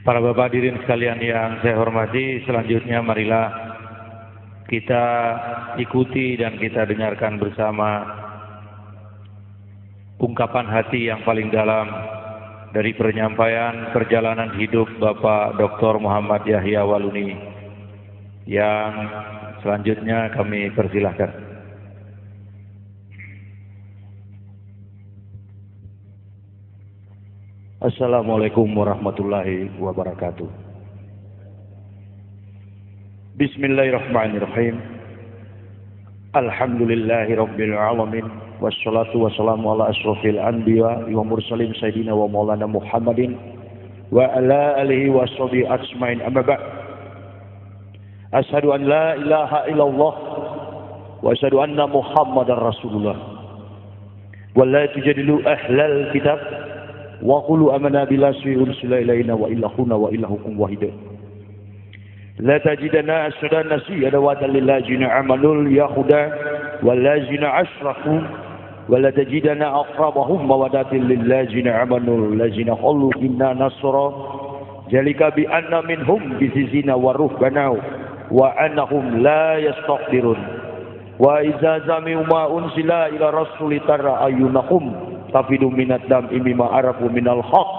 Para bapak hadirin sekalian yang saya hormati, selanjutnya marilah kita ikuti dan kita dengarkan bersama ungkapan hati yang paling dalam dari penyampaian perjalanan hidup Bapak Dr. Muhammad Yahya Waluni yang selanjutnya kami persilahkan. Assalamualaikum warahmatullahi wabarakatuh. Bismillahirrahmanirrahim. Alhamdulillahi rabbil alamin. Wassalatu wassalamu ala asrofil anbiya wa mursalin sayyidina wa maulana Muhammadin wa ala alihi wa sahbihi ajmain, amma ba'd. Asyhadu an la ilaha illallah wa asyhadu anna Muhammadar Rasulullah. Wa la tujadilu ahlal kitab wa qulu amanna billahi ursila ilaina wa ilahuna wa ilahukum wahid. La tajidana asdan nasi adawatan lil ladzina amanul yahuda wal ladzina asyraku wa la tajidana aqrabahum mawaddatil lil ladzina amanul ladzina qalu inna nasra jalika bi anna minhum bizizina wa ruhbana wa annahum la yastaqdirun wa iza zami'u ma unzila ila rasuli tara ayunahum tafidu minad dam'i mimma arafu minal haq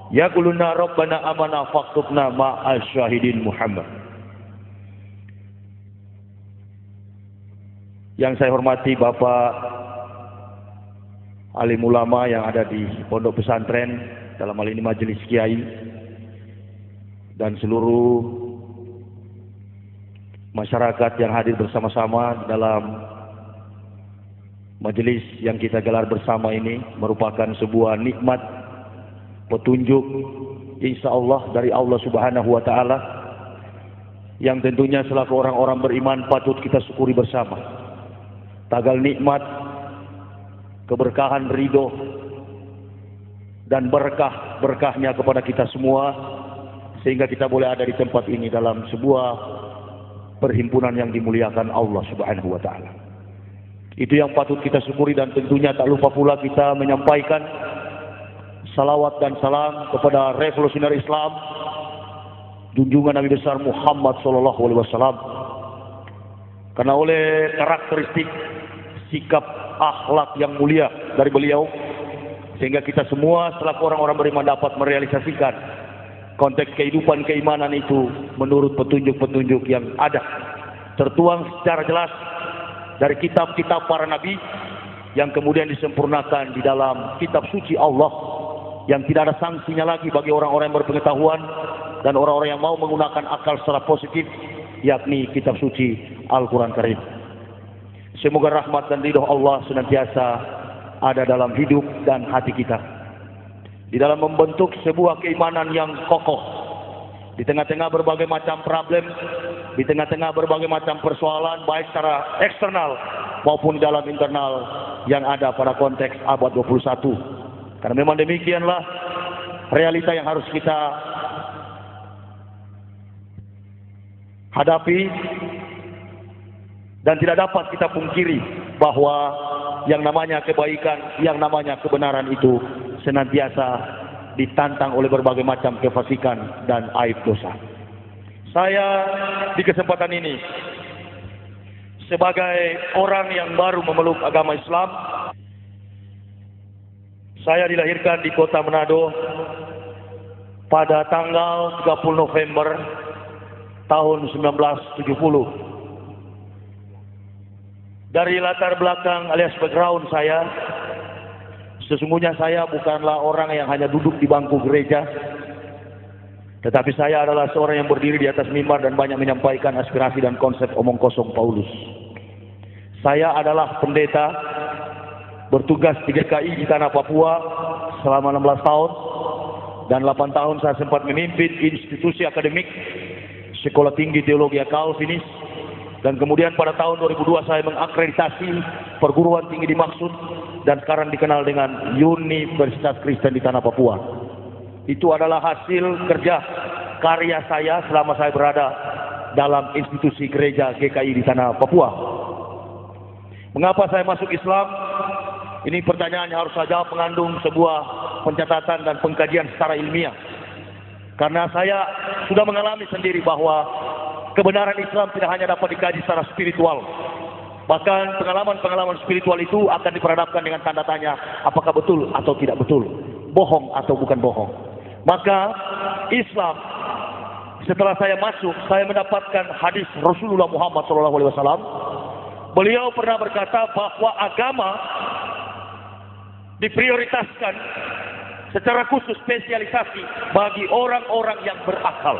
yaquluna rabbana amana faktubna ma'as syahidin Muhammad. Yang saya hormati Bapak alim ulama yang ada di pondok pesantren, dalam hal ini majelis kiai, dan seluruh masyarakat yang hadir bersama-sama dalam majelis yang kita gelar bersama ini, merupakan sebuah nikmat petunjuk insyaallah dari Allah Subhanahu wa taala yang tentunya selaku orang-orang beriman patut kita syukuri bersama. Tagal nikmat, keberkahan, ridho dan berkahnya kepada kita semua sehingga kita boleh ada di tempat ini dalam sebuah perhimpunan yang dimuliakan Allah Subhanahu wa taala. Itu yang patut kita syukuri, dan tentunya tak lupa pula kita menyampaikan salawat dan salam kepada revolusioner Islam, junjungan Nabi besar Muhammad sallallahu alaihi wasallam. Karena oleh karakteristik sikap akhlak yang mulia dari beliau, sehingga kita semua selaku orang-orang beriman dapat merealisasikan konteks kehidupan keimanan itu menurut petunjuk-petunjuk yang ada, tertuang secara jelas dari kitab-kitab para nabi yang kemudian disempurnakan di dalam kitab suci Allah yang tidak ada sanksinya lagi bagi orang-orang yang berpengetahuan dan orang-orang yang mau menggunakan akal secara positif, yakni kitab suci Al-Quran Karim. Semoga rahmat dan ridho Allah senantiasa ada dalam hidup dan hati kita, di dalam membentuk sebuah keimanan yang kokoh di tengah-tengah berbagai macam problem, di tengah-tengah berbagai macam persoalan baik secara eksternal maupun dalam internal yang ada pada konteks abad 21. Karena memang demikianlah realita yang harus kita hadapi, dan tidak dapat kita pungkiri bahwa yang namanya kebaikan, yang namanya kebenaran itu senantiasa ditantang oleh berbagai macam kefasikan dan aib dosa. Saya di kesempatan ini sebagai orang yang baru memeluk agama Islam, saya dilahirkan di kota Manado pada tanggal 30 November tahun 1970. Dari latar belakang alias background saya, sesungguhnya saya bukanlah orang yang hanya duduk di bangku gereja, tetapi saya adalah seorang yang berdiri di atas mimbar dan banyak menyampaikan aspirasi dan konsep omong kosong Paulus. Saya adalah pendeta bertugas di GKI di tanah Papua selama 16 tahun, dan 8 tahun saya sempat memimpin institusi akademik Sekolah Tinggi Teologi Calvinis, dan kemudian pada tahun 2002 saya mengakreditasi perguruan tinggi dimaksud dan sekarang dikenal dengan Universitas Kristen di tanah Papua. Itu adalah hasil kerja karya saya selama saya berada dalam institusi gereja GKI di tanah Papua. Mengapa saya masuk Islam? Ini pertanyaan yang harus saya jawab mengandung sebuah pencatatan dan pengkajian secara ilmiah. Karena saya sudah mengalami sendiri bahwa kebenaran Islam tidak hanya dapat dikaji secara spiritual. Bahkan pengalaman-pengalaman spiritual itu akan diperhadapkan dengan tanda tanya, apakah betul atau tidak betul, bohong atau bukan bohong. Maka Islam, setelah saya masuk, saya mendapatkan hadis Rasulullah Muhammad SAW. Beliau pernah berkata bahwa agama diprioritaskan secara khusus spesialisasi bagi orang-orang yang berakal.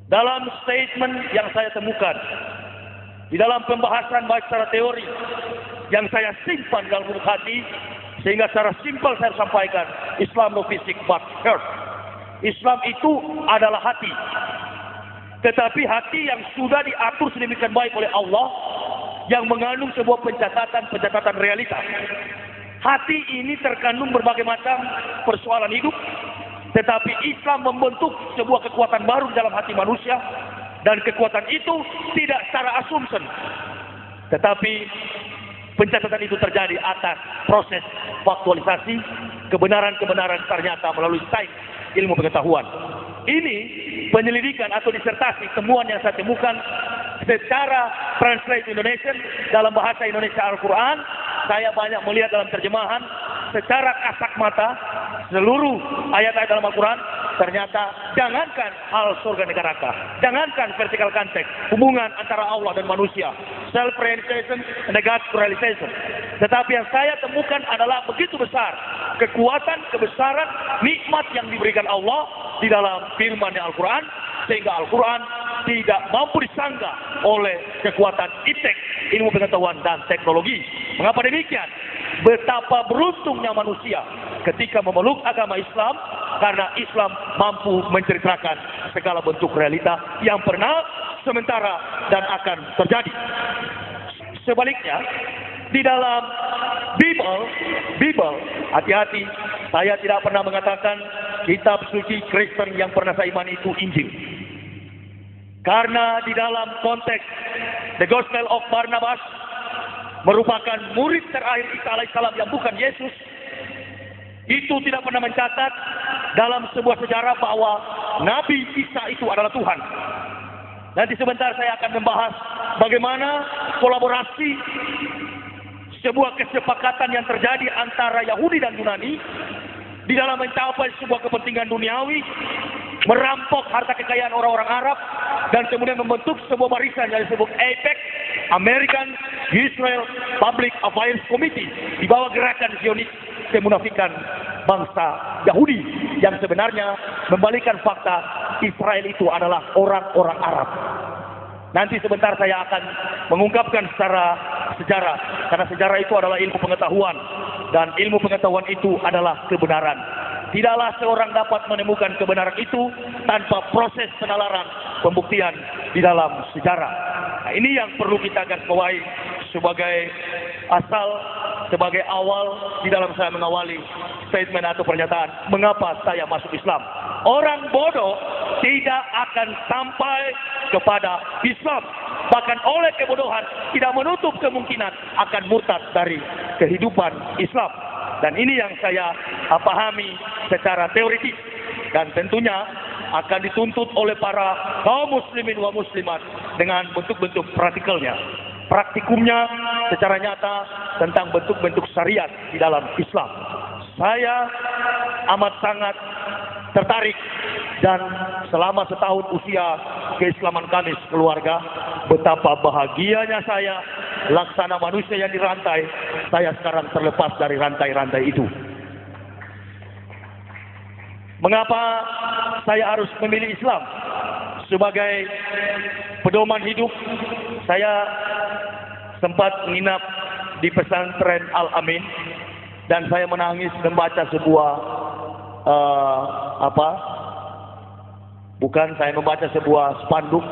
Dalam statement yang saya temukan, di dalam pembahasan baik secara teori yang saya simpan dalam lubuk hati, sehingga secara simpel saya sampaikan, Islam no fisik but heart. Islam itu adalah hati, tetapi hati yang sudah diatur sedemikian baik oleh Allah, yang mengandung sebuah pencatatan realita. Hati ini terkandung berbagai macam persoalan hidup, tetapi Islam membentuk sebuah kekuatan baru dalam hati manusia. Dan kekuatan itu tidak secara assumption, tetapi pencatatan itu terjadi atas proses faktualisasi, kebenaran-kebenaran ternyata melalui sains ilmu pengetahuan. Ini penyelidikan atau disertasi temuan yang saya temukan secara translate Indonesia dalam bahasa Indonesia Al-Quran. Saya banyak melihat dalam terjemahan secara kasat mata seluruh ayat-ayat dalam Al-Quran. Ternyata jangankan hal surga neraka, jangankan vertical contact, hubungan antara Allah dan manusia, self-realization and God-realization. Tetapi yang saya temukan adalah begitu besar kekuatan, kebesaran, nikmat yang diberikan Allah di dalam firman Al-Quran, sehingga Al-Quran tidak mampu disangga oleh kekuatan iptek, ilmu pengetahuan dan teknologi. Mengapa demikian? Betapa beruntungnya manusia ketika memeluk agama Islam, karena Islam mampu menceritakan segala bentuk realita yang pernah, sementara, dan akan terjadi. Sebaliknya, di dalam Bible, hati-hati, saya tidak pernah mengatakan kitab suci Kristen yang pernah saya imani itu Injil. Karena di dalam konteks The Gospel of Barnabas merupakan murid terakhir Isa alaihissalam yang bukan Yesus, itu tidak pernah mencatat dalam sebuah sejarah bahwa Nabi Isa itu adalah Tuhan. Nanti sebentar saya akan membahas bagaimana kolaborasi sebuah kesepakatan yang terjadi antara Yahudi dan Yunani di dalam mencapai sebuah kepentingan duniawi, merampok harta kekayaan orang-orang Arab, dan kemudian membentuk sebuah barisan yang disebut AIPAC, American Israel Public Affairs Committee, di bawah gerakan Zionis kemunafikan bangsa Yahudi yang sebenarnya membalikan fakta Israel itu adalah orang-orang Arab. Nanti sebentar saya akan mengungkapkan secara sejarah, karena sejarah itu adalah ilmu pengetahuan, dan ilmu pengetahuan itu adalah kebenaran. Tidaklah seorang dapat menemukan kebenaran itu tanpa proses penalaran pembuktian di dalam sejarah. Nah, ini yang perlu kita garis bawahi sebagai sebagai awal di dalam saya mengawali statement atau pernyataan mengapa saya masuk Islam. Orang bodoh tidak akan sampai kepada Islam, bahkan oleh kebodohan tidak menutup kemungkinan akan murtad dari kehidupan Islam. Dan ini yang saya pahami secara teoritis, dan tentunya akan dituntut oleh para kaum muslimin wa muslimat dengan bentuk-bentuk praktikumnya secara nyata tentang bentuk-bentuk syariat di dalam Islam. Saya amat sangat tertarik, dan selama setahun usia keislaman kami keluarga, betapa bahagianya saya laksana manusia yang dirantai, saya sekarang terlepas dari rantai-rantai itu. Mengapa saya harus memilih Islam sebagai pedoman hidup? Saya sempat menginap di pesantren Al-Amin, dan saya menangis membaca sebuah saya membaca sebuah spanduk,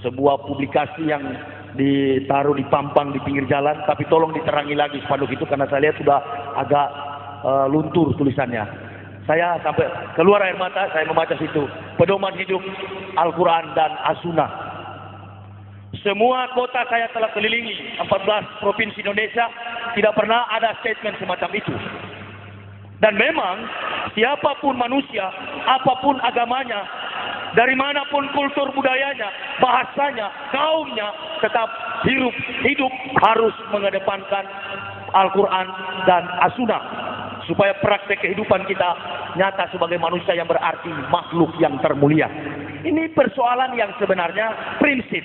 sebuah publikasi yang ditaruh di pampang di pinggir jalan, tapi tolong diterangi lagi spanduk itu, karena saya lihat sudah agak luntur tulisannya. Saya sampai keluar air mata, saya membaca situ, pedoman hidup Al-Quran dan As-Sunnah. Semua kota saya telah kelilingi, 14 provinsi Indonesia, tidak pernah ada statement semacam itu. Dan memang siapapun manusia, apapun agamanya, dari manapun kultur budayanya, bahasanya, kaumnya, tetap hidup harus mengedepankan Al-Quran dan As-Sunnah, supaya praktek kehidupan kita nyata sebagai manusia yang berarti makhluk yang termulia. Ini persoalan yang sebenarnya prinsip,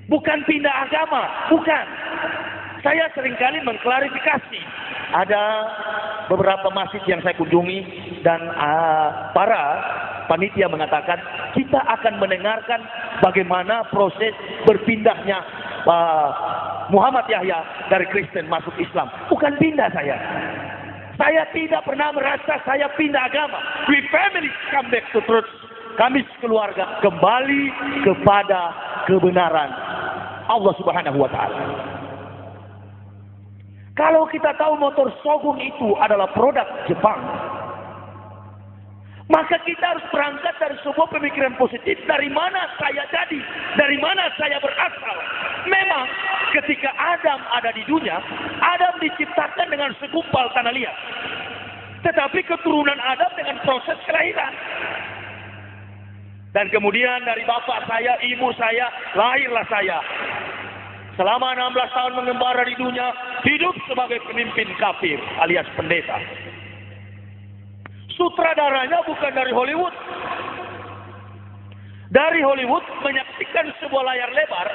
bukan pindah agama, bukan. Saya seringkali mengklarifikasi. Ada beberapa masjid yang saya kunjungi dan para panitia mengatakan kita akan mendengarkan bagaimana proses berpindahnya Muhammad Yahya dari Kristen masuk Islam. Bukan pindah saya. Saya tidak pernah merasa saya pindah agama. We family come back to truth. Kami keluarga kembali kepada kebenaran Allah Subhanahu wa Ta'ala. Kalau kita tahu motor Shogun itu adalah produk Jepang, maka kita harus berangkat dari sebuah pemikiran positif. Dari mana saya jadi? Dari mana saya berasal? Memang ketika Adam ada di dunia, Adam diciptakan dengan segumpal tanah liat. Tetapi keturunan Adam dengan proses kelahiran. Dan kemudian dari bapak saya, ibu saya, lahirlah saya. Selama 16 tahun mengembara di dunia, hidup sebagai pemimpin kafir alias pendeta. Sutradaranya bukan dari Hollywood. Dari Hollywood menyaksikan sebuah layar lebar,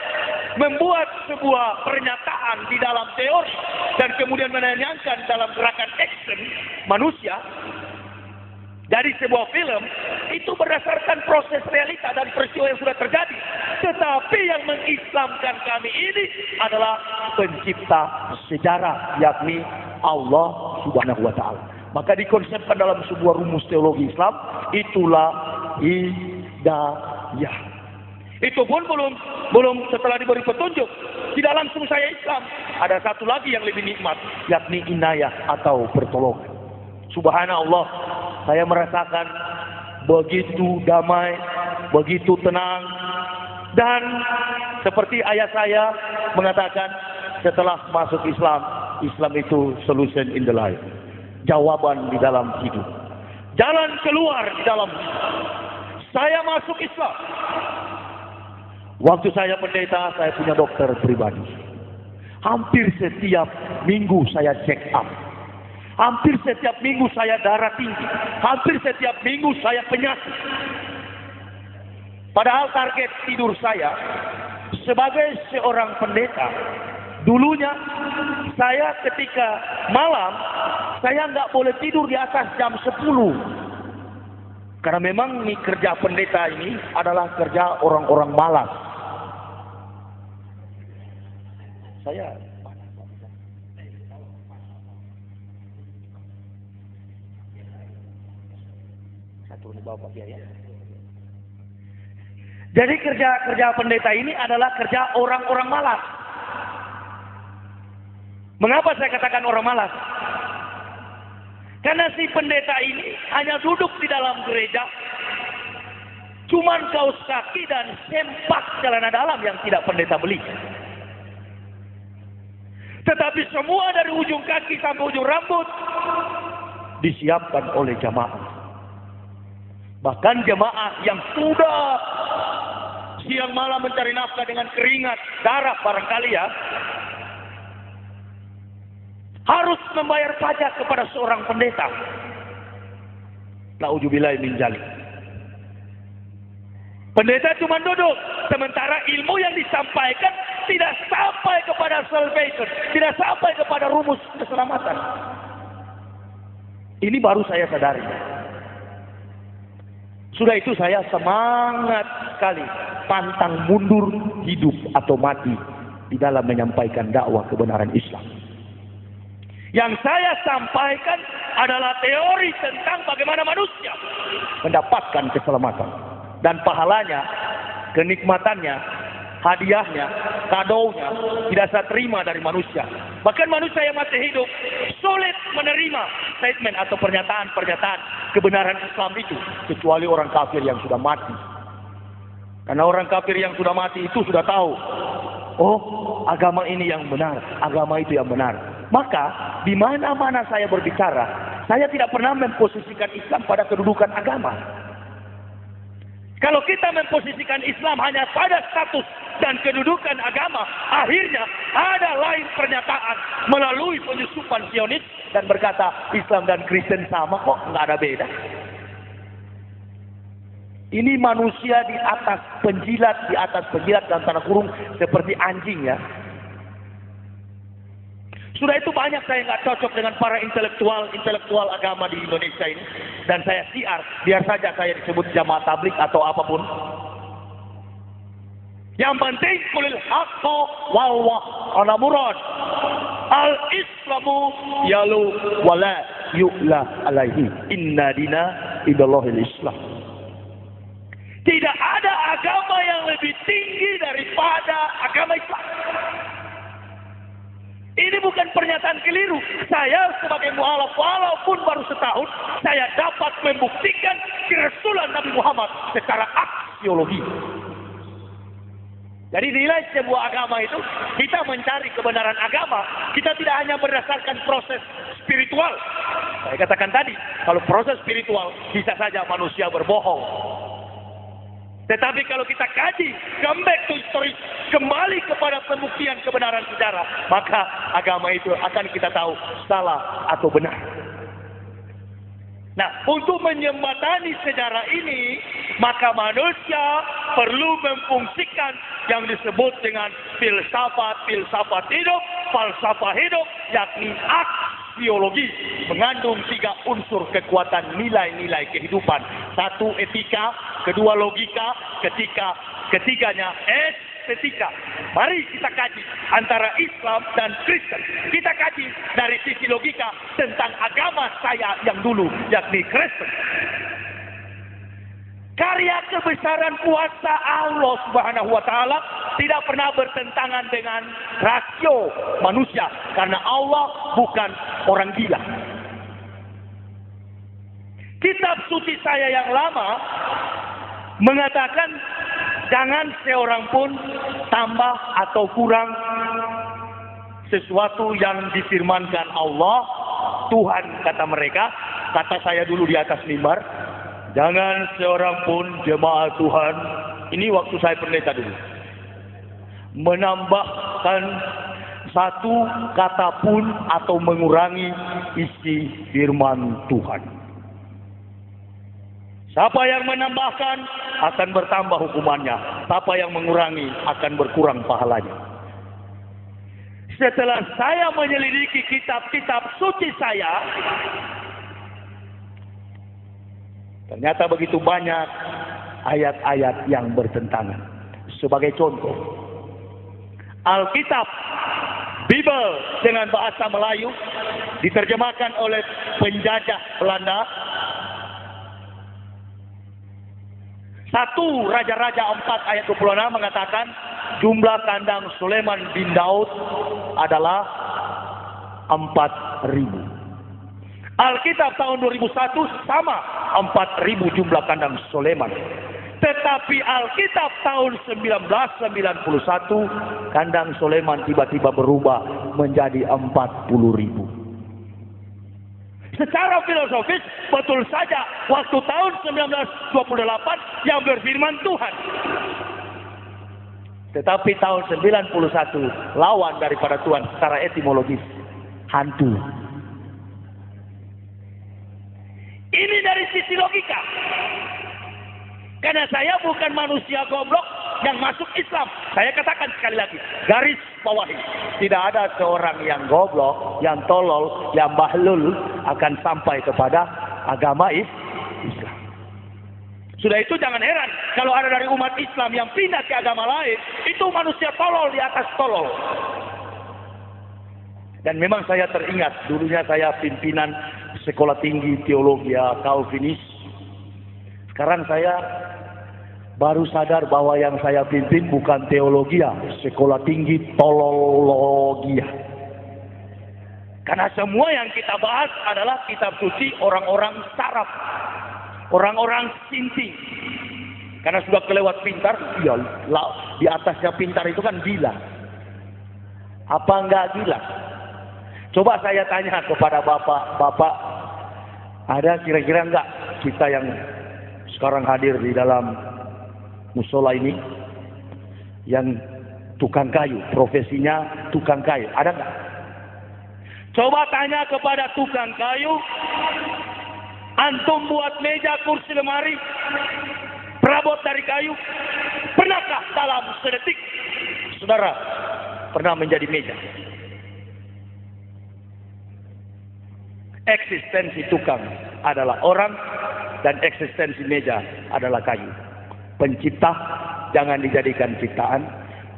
membuat sebuah pernyataan di dalam teori, dan kemudian menayangkan dalam gerakan action manusia. Dari sebuah film, itu berdasarkan proses realita dan peristiwa yang sudah terjadi. Tetapi yang mengislamkan kami ini adalah pencipta sejarah, yakni Allah Subhanahu wa Ta'ala. Maka dikonsepkan dalam sebuah rumus teologi Islam, itulah hidayah. Itu pun belum setelah diberi petunjuk, tidak langsung saya Islam. Ada satu lagi yang lebih nikmat, yakni inayah atau pertolongan. Subhanallah, saya merasakan begitu damai, begitu tenang. Dan seperti ayah saya mengatakan, setelah masuk Islam, Islam itu solution in the life. Jawaban di dalam hidup. Jalan keluar di dalam hidup. Saya masuk Islam. Waktu saya pendeta, saya punya dokter pribadi. Hampir setiap minggu saya check up. Hampir setiap minggu saya darah tinggi. Hampir setiap minggu saya penyakit. Padahal target tidur saya sebagai seorang pendeta, dulunya saya ketika malam, saya nggak boleh tidur di atas jam 10. Karena memang ini kerja pendeta ini adalah kerja orang-orang malas. Saya turun di bawah ya. Jadi kerja pendeta ini adalah kerja orang-orang malas. Mengapa saya katakan orang malas? Karena si pendeta ini hanya duduk di dalam gereja, cuman kaos kaki dan sempak celana dalam yang tidak pendeta beli. Tetapi semua dari ujung kaki sampai ujung rambut disiapkan oleh jamaah. Bahkan jemaah yang sudah siang malam mencari nafkah dengan keringat, darah barangkali ya, harus membayar pajak kepada seorang pendeta. Na'udzubillahi min dzalik. Pendeta cuma duduk, sementara ilmu yang disampaikan tidak sampai kepada salvation, tidak sampai kepada rumus keselamatan. Ini baru saya sadari. Sudah itu saya semangat sekali, pantang mundur, hidup atau mati di dalam menyampaikan dakwah kebenaran Islam. Yang saya sampaikan adalah teori tentang bagaimana manusia mendapatkan keselamatan. Dan pahalanya, kenikmatannya, hadiahnya, kadonya tidak saya terima dari manusia. Bahkan manusia yang masih hidup sulit menerima statement atau pernyataan-pernyataan kebenaran Islam itu, kecuali orang kafir yang sudah mati. Karena orang kafir yang sudah mati itu sudah tahu, oh agama ini yang benar, agama itu yang benar. Maka di mana-mana saya berbicara, saya tidak pernah memposisikan Islam pada kedudukan agama. Kalau kita memposisikan Islam hanya pada status dan kedudukan agama, akhirnya ada lain pernyataan melalui penyusupan Zionis dan berkata Islam dan Kristen sama kok, nggak ada beda. Ini manusia di atas penjilat dalam tanda kurung seperti anjing ya. Sudah itu banyak saya nggak cocok dengan para intelektual agama di Indonesia ini. Dan saya siar, biar saja saya disebut jamaah tablik atau apapun. Yang penting kulil haqqo wallah ala murad. Al islamu yalu wala yu'la alaihi. Inna dina idallahil islam. Tidak ada agama yang lebih tinggi daripada agama Islam. Ini bukan pernyataan keliru. Saya sebagai mualaf walaupun baru setahun, saya dapat membuktikan kerasulan Nabi Muhammad secara aksiologi. Jadi nilai sebuah agama itu, kita mencari kebenaran agama, kita tidak hanya berdasarkan proses spiritual. Saya katakan tadi, kalau proses spiritual bisa saja manusia berbohong. Tetapi kalau kita kaji, come back to history, kembali kepada pembuktian kebenaran sejarah, maka agama itu akan kita tahu salah atau benar. Nah, untuk menjembatani sejarah ini, maka manusia perlu memfungsikan yang disebut dengan filsafat hidup, falsafah hidup, yakni aksiologi, mengandung 3 unsur kekuatan nilai-nilai kehidupan. 1 etika, 2 logika, ketiganya estetika. Mari kita kaji antara Islam dan Kristen. Kita kaji dari sisi logika tentang agama saya yang dulu, yakni Kristen. Karya kebesaran kuasa Allah Subhanahu wa Ta'ala tidak pernah bertentangan dengan rasio manusia, karena Allah bukan orang gila. Kitab suci saya yang lama mengatakan jangan seorang pun tambah atau kurang sesuatu yang difirmankan Allah, Tuhan kata mereka. Kata saya dulu di atas mimbar, jangan seorang pun jemaah Tuhan, ini waktu saya pendeta dulu, menambahkan satu kata pun atau mengurangi isi firman Tuhan. Siapa yang menambahkan akan bertambah hukumannya. Siapa yang mengurangi akan berkurang pahalanya. Setelah saya menyelidiki kitab-kitab suci saya, ternyata begitu banyak ayat-ayat yang bertentangan. Sebagai contoh, Alkitab, Bible dengan bahasa Melayu diterjemahkan oleh penjajah Belanda. 1 Raja-Raja 4 ayat 26 mengatakan jumlah kandang Sulaiman bin Daud adalah 4.000. Alkitab tahun 2001 sama 4.000 jumlah kandang Sulaiman. Tetapi Alkitab tahun 1991 kandang Sulaiman tiba-tiba berubah menjadi 40.000. Secara filosofis betul saja waktu tahun 1928 yang berfirman Tuhan. Tetapi tahun 91 lawan daripada Tuhan secara etimologis, hantu. Ini dari sisi logika. Karena saya bukan manusia goblok yang masuk Islam. Saya katakan sekali lagi, garis bawahi, tidak ada seorang yang goblok, yang tolol, yang bahlul akan sampai kepada agama Islam. Sudah itu jangan heran kalau ada dari umat Islam yang pindah ke agama lain, itu manusia tolol di atas tolol. Dan memang saya teringat, dulunya saya pimpinan sekolah tinggi teologi Calvinis. Sekarang saya baru sadar bahwa yang saya pimpin bukan teologi, sekolah tinggi tolologia. Karena semua yang kita bahas adalah kitab suci orang-orang saraf, orang-orang sinting. Karena sudah kelewat pintar, ya, di atasnya pintar itu kan gila. Apa enggak gila? Coba saya tanya kepada bapak-bapak, ada kira-kira enggak kita yang sekarang hadir di dalam musola ini yang tukang kayu, profesinya tukang kayu, ada enggak? Coba tanya kepada tukang kayu, antum buat meja, kursi, lemari, perabot dari kayu, pernahkah dalam sedetik saudara pernah menjadi meja? Eksistensi tukang adalah orang dan eksistensi meja adalah kayu. Pencipta jangan dijadikan ciptaan,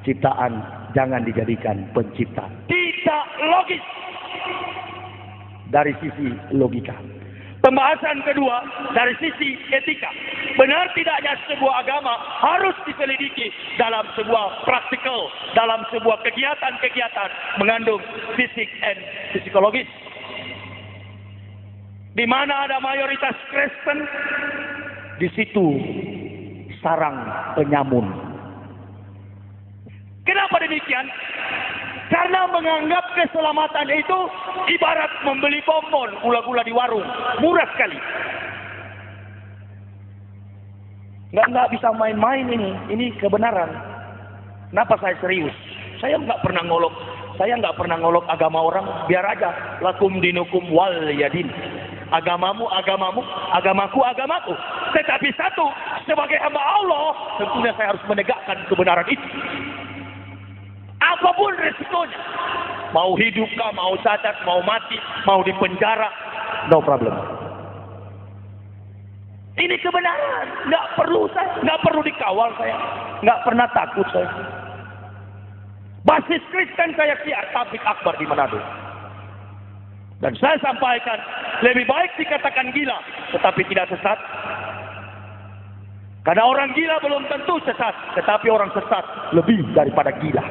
ciptaan jangan dijadikan pencipta. Tidak logis dari sisi logika. Pembahasan kedua dari sisi etika. Benar tidaknya sebuah agama harus diselidiki dalam sebuah praktikal, dalam sebuah kegiatan-kegiatan mengandung fisik dan psikologis. Di mana ada mayoritas Kristen, di situ sarang penyamun. Kenapa demikian? Karena menganggap keselamatan itu ibarat membeli bonbon gula-gula di warung, murah sekali. Nggak bisa main-main ini kebenaran. Kenapa saya serius? Saya nggak pernah ngolok agama orang, biar aja. Lakum dinukum wal yadin. Agamamu, agamamu, agamaku, agamaku. Tetapi satu, sebagai hamba Allah, tentunya saya harus menegakkan kebenaran itu. Apapun resikonya. Mau hidup kah, mau cacat, mau mati, mau dipenjara, no problem. Ini kebenaran, nggak perlu dikawal saya, nggak pernah takut saya. Basis Kristen saya siap tablik akbar di Manado. Dan saya sampaikan, lebih baik dikatakan gila, tetapi tidak sesat. Karena orang gila belum tentu sesat, tetapi orang sesat lebih daripada gila.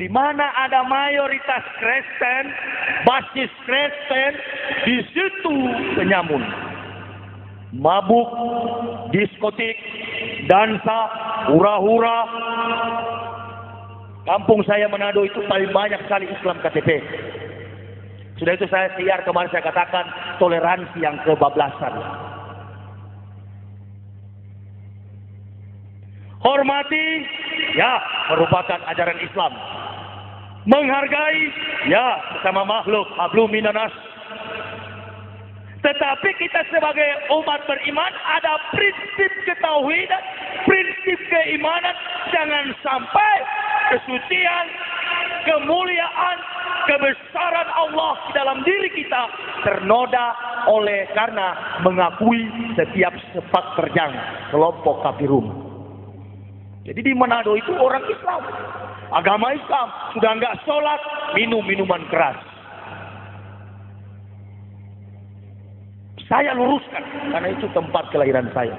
Di mana ada mayoritas Kristen, basis Kristen, di situ penyamun. Mabuk, diskotik, dansa, hura-hura. Kampung saya Manado itu paling banyak sekali Islam KTP. Sudah itu saya siar kemarin, saya katakan toleransi yang kebablasan. Hormati, ya, merupakan ajaran Islam. Menghargai, ya, sesama makhluk, hablum minanas. Tetapi kita sebagai umat beriman ada prinsip ketauhidan, prinsip keimanan. Jangan sampai kesucian, kemuliaan, kebesaran Allah di dalam diri kita ternoda oleh karena mengakui setiap sepak terjang kelompok kafirun. Jadi di Manado itu orang Islam, agama Islam, sudah enggak sholat, minum minuman keras. Saya luruskan karena itu tempat kelahiran saya.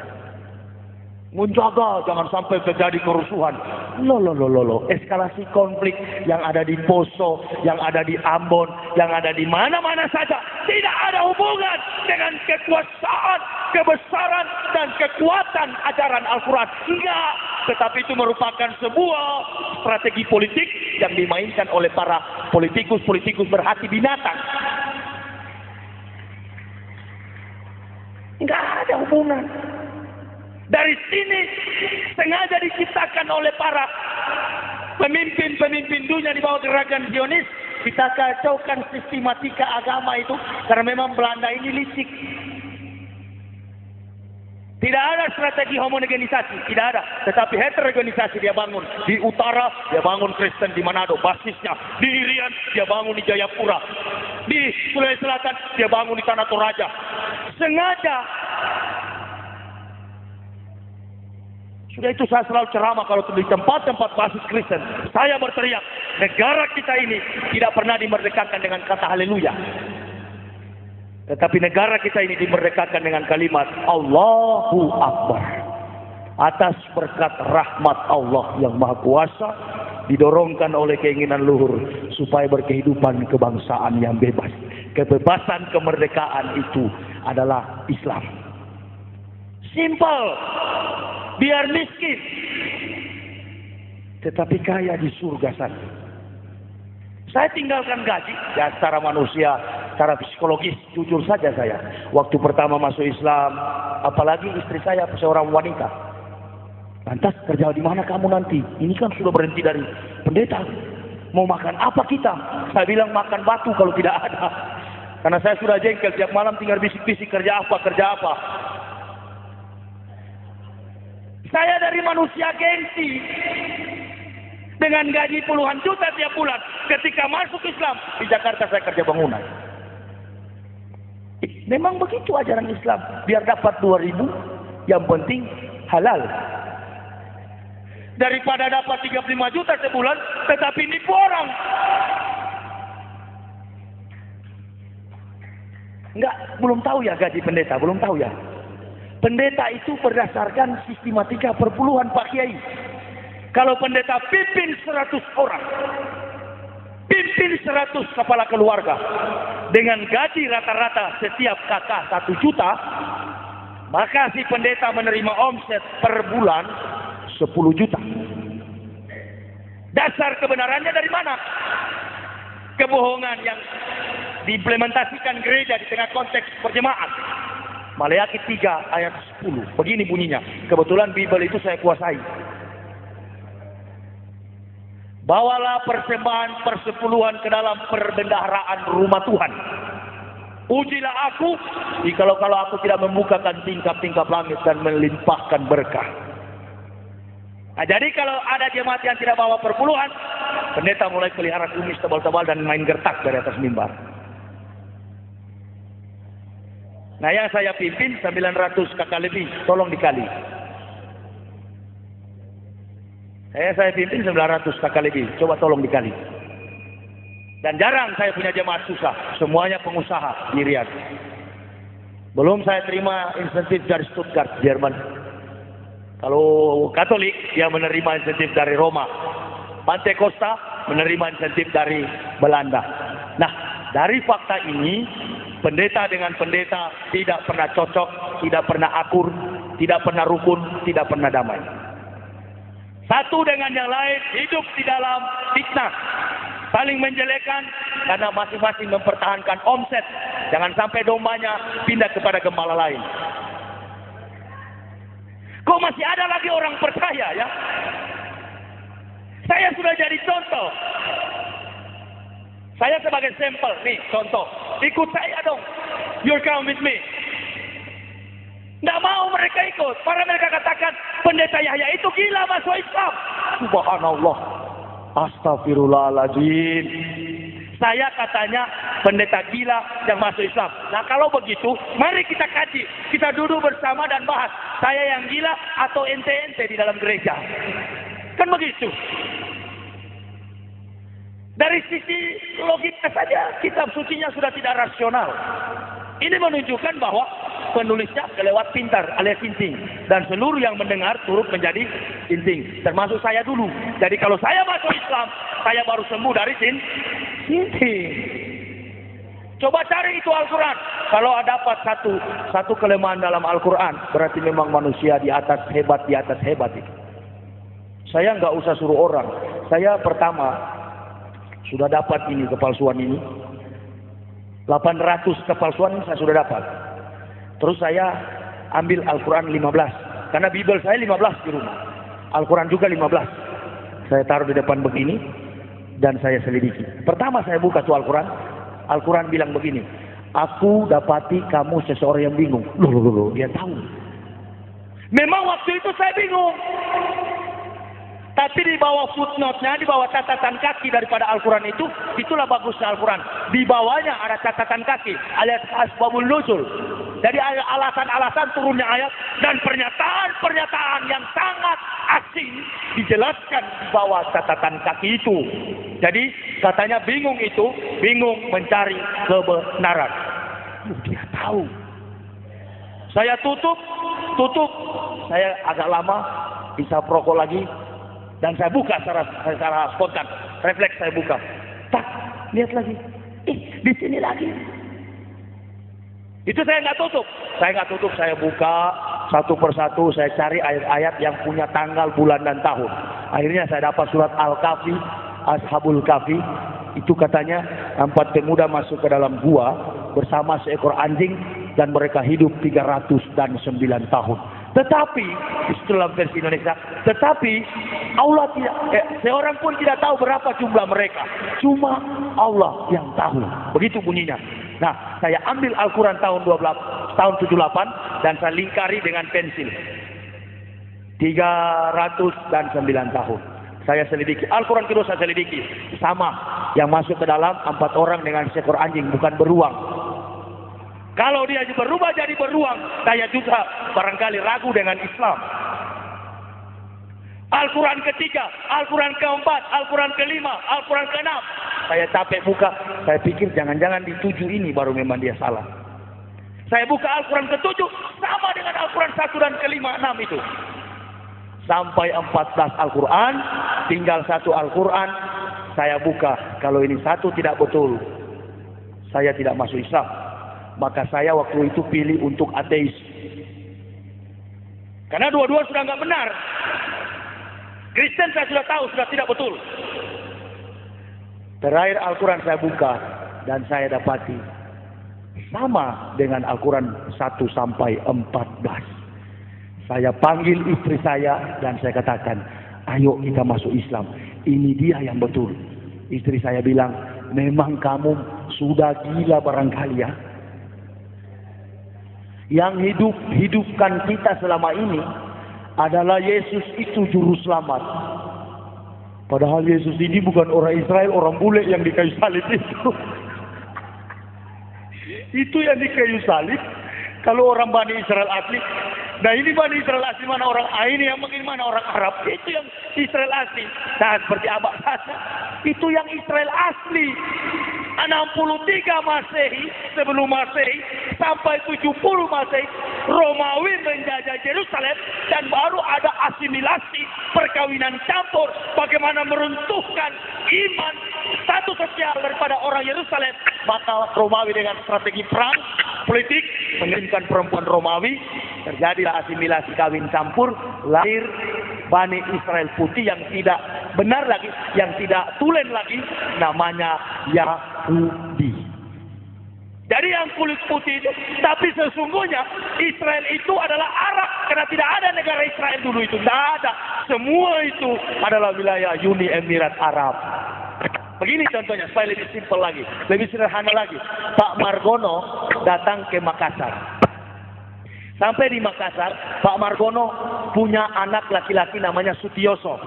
Menjaga jangan sampai terjadi kerusuhan. Loh. Eskalasi konflik yang ada di Poso, yang ada di Ambon, yang ada di mana-mana saja tidak ada hubungan dengan kekuasaan, kebesaran dan kekuatan ajaran Al-Quran. Enggak, tetapi itu merupakan sebuah strategi politik yang dimainkan oleh para politikus berhati binatang. Enggak ada hubungan. Dari sini sengaja diciptakan oleh para pemimpin dunia di bawah gerakan Zionis. Kita kacaukan sistematika agama itu karena memang Belanda ini licik. Tidak ada strategi homogenisasi, tidak ada. Tetapi heterogenisasi dia bangun. Di utara dia bangun Kristen di Manado, basisnya. Di Irian dia bangun di Jayapura. Di Sulawesi Selatan dia bangun di Tanah Toraja. Sengaja. Sudah itu saya selalu ceramah kalau di tempat-tempat basis Kristen. Saya berteriak, negara kita ini tidak pernah dimerdekakan dengan kata haleluya. Tetapi negara kita ini dimerdekakan dengan kalimat Allahu Akbar. Atas berkat rahmat Allah yang Maha Kuasa, didorongkan oleh keinginan luhur supaya berkehidupan kebangsaan yang bebas. Kebebasan kemerdekaan itu adalah Islam. Simple. Biar miskin. tetapi kaya di surga sana. Saya tinggalkan gaji, ya secara manusia, secara psikologis, jujur saja saya. Waktu pertama masuk Islam, apalagi istri saya seorang wanita. Lantas kerja di mana kamu nanti? Ini kan sudah berhenti dari pendeta. Mau makan apa kita? Saya bilang makan batu kalau tidak ada. Karena saya sudah jengkel, tiap malam tinggal bisik-bisik kerja apa, kerja apa. Saya dari manusia gengsi. Dengan gaji puluhan juta tiap bulan. Ketika masuk Islam, di Jakarta saya kerja bangunan. Memang begitu ajaran Islam. Biar dapat 2.000, yang penting halal. Daripada dapat 35 juta sebulan, tetapi nipu orang. Enggak, belum tahu ya gaji pendeta, belum tahu ya. Pendeta itu berdasarkan sistematika perpuluhan Pak Kiai. Kalau pendeta pimpin 100 orang, pimpin 100 kepala keluarga, dengan gaji rata-rata setiap kakak 1 juta, maka si pendeta menerima omset per bulan 10 juta. Dasar kebenarannya dari mana? Kebohongan yang diimplementasikan gereja di tengah konteks perjemaat. Maleakhi 3 ayat 10. Begini bunyinya. Kebetulan Bible itu saya kuasai. Bawalah persembahan persepuluhan ke dalam perbendaharaan rumah Tuhan. Ujilah aku, jikalau aku tidak membukakan tingkap-tingkap langit dan melimpahkan berkah. Nah, jadi kalau ada jemaat yang tidak bawa perpuluhan, pendeta mulai pelihara kumis tebal-tebal dan main gertak dari atas mimbar. Nah, yang saya pimpin 900 kakak lebih, tolong dikali. Saya pimpin 900 kakak lebih, coba tolong dikali. Dan jarang saya punya jemaat susah, semuanya pengusaha di Riyadh. Belum saya terima insentif dari Stuttgart, Jerman. Kalau Katolik, dia menerima insentif dari Roma. Pantai Costa menerima insentif dari Belanda. Nah, dari fakta ini, pendeta dengan pendeta tidak pernah cocok, tidak pernah akur, tidak pernah rukun, tidak pernah damai. Satu dengan yang lain hidup di dalam fitnah, saling menjelekan karena masing-masing mempertahankan omset. Jangan sampai dombanya pindah kepada gembala lain. Kok masih ada lagi orang percaya ya? Saya sudah jadi contoh. Saya sebagai sampel, nih contoh. Ikut saya dong. You come with me. Tidak mau mereka ikut. Para mereka katakan, pendeta Yahya itu gila masuk Islam. Subhanallah. Astagfirullahaladzim. Saya katanya pendeta gila yang masuk Islam. Nah kalau begitu, mari kita kaji. Kita duduk bersama dan bahas. Saya yang gila atau ente-ente di dalam gereja. Kan begitu. Dari sisi logika saja, kitab sucinya sudah tidak rasional. Ini menunjukkan bahwa penulisnya kelewat pintar alias inting. Dan seluruh yang mendengar turut menjadi inting. Termasuk saya dulu. Jadi kalau saya masuk Islam, saya baru sembuh dari inting. Coba cari itu Al-Quran. Kalau dapat satu kelemahan dalam Al-Quran, berarti memang manusia di atas hebat itu. Saya nggak usah suruh orang. Saya pertama sudah dapat ini kepalsuan ini. 800 kepalsuan ini saya sudah dapat. Terus saya ambil Al-Quran 15. Karena Bible saya 15 di rumah. Al-Quran juga 15. Saya taruh di depan begini. Dan saya selidiki. Pertama saya buka tuh Al-Quran. Al-Quran bilang begini. Aku dapati kamu seseorang yang bingung. Loh, dia tahu. Memang waktu itu saya bingung. Tapi di bawah footnote-nya, di bawah catatan kaki daripada Al-Quran itu, itulah bagusnya Al-Quran. Di bawahnya ada catatan kaki, alias asbabun nuzul. Jadi ada alasan-alasan turunnya ayat dan pernyataan-pernyataan yang sangat asing dijelaskan di bawah catatan kaki itu. Jadi katanya bingung itu, bingung mencari kebenaran. Dia tahu. Saya tutup. Saya agak lama, bisa perokok lagi. Dan saya buka secara spontan, refleks saya buka. Tak, lihat lagi. Di sini lagi. Itu saya nggak tutup. Saya buka satu persatu. Saya cari ayat-ayat yang punya tanggal, bulan dan tahun. Akhirnya saya dapat surat Al-Kahfi, Ashabul Kahfi. Itu katanya 4 pemuda masuk ke dalam gua bersama seekor anjing dan mereka hidup 309 tahun. Tetapi dalam versi Indonesia, tetapi Allah tidak, seorang pun tidak tahu berapa jumlah mereka. Cuma Allah yang tahu. Begitu bunyinya. Nah, saya ambil Al-Quran tahun 78 dan saya lingkari dengan pensil. 309 tahun. Saya selidiki. Al-Quran kedua saya selidiki. Sama. Yang masuk ke dalam 4 orang dengan seekor anjing, bukan beruang. Kalau dia berubah jadi beruang, saya juga barangkali ragu dengan Islam. Al-Quran ketiga, Al-Quran keempat, Al-Quran kelima, Al-Quran keenam. Saya capek buka, saya pikir jangan-jangan di 7 ini baru memang dia salah. Saya buka Al-Quran ke-7, sama dengan Al-Quran 1 dan kelima, 6 itu. Sampai 14 Al-Quran, tinggal 1 Al-Quran, saya buka. Kalau ini 1 tidak betul, saya tidak masuk Islam. Maka saya waktu itu pilih untuk ateis. Karena dua-dua sudah nggak benar. Kristen saya sudah tahu, sudah tidak betul. Terakhir Al-Quran saya buka dan saya dapati sama dengan Al-Quran 1 sampai 14. Saya panggil istri saya dan saya katakan, ayo kita masuk Islam. Ini dia yang betul. Istri saya bilang, memang kamu sudah gila barangkali ya. Yang hidupkan kita selama ini adalah Yesus itu juru selamat. Padahal Yesus ini bukan orang Israel, orang bule yang di kayu salib itu. Itu yang di kayu salib. Kalau orang Bani Israel asli, nah ini Bani Israel asli mana orang ini yang mungkin mana orang Arab, itu yang Israel asli. Nah seperti Abah Sasa, itu yang Israel asli. 63 Masehi, sebelum Masehi sampai 70 Masehi, Romawi menjajah Yerusalem dan baru ada asimilasi, perkawinan campur, bagaimana meruntuhkan iman status sosial daripada orang Yerusalem. Maka Romawi dengan strategi perang politik mengirimkan perempuan Romawi, terjadilah asimilasi kawin campur, lahir Bani Israel putih yang tidak benar lagi, yang tidak tulen lagi, namanya Yahudi. Jadi yang kulit putih itu, tapi sesungguhnya Israel itu adalah Arab, karena tidak ada negara Israel dulu itu, tidak ada. Semua itu adalah wilayah Uni Emirat Arab. Begini contohnya, supaya lebih simpel lagi, lebih sederhana lagi. Pak Margono datang ke Makassar. Sampai di Makassar, Pak Margono punya anak laki-laki namanya Sutioso.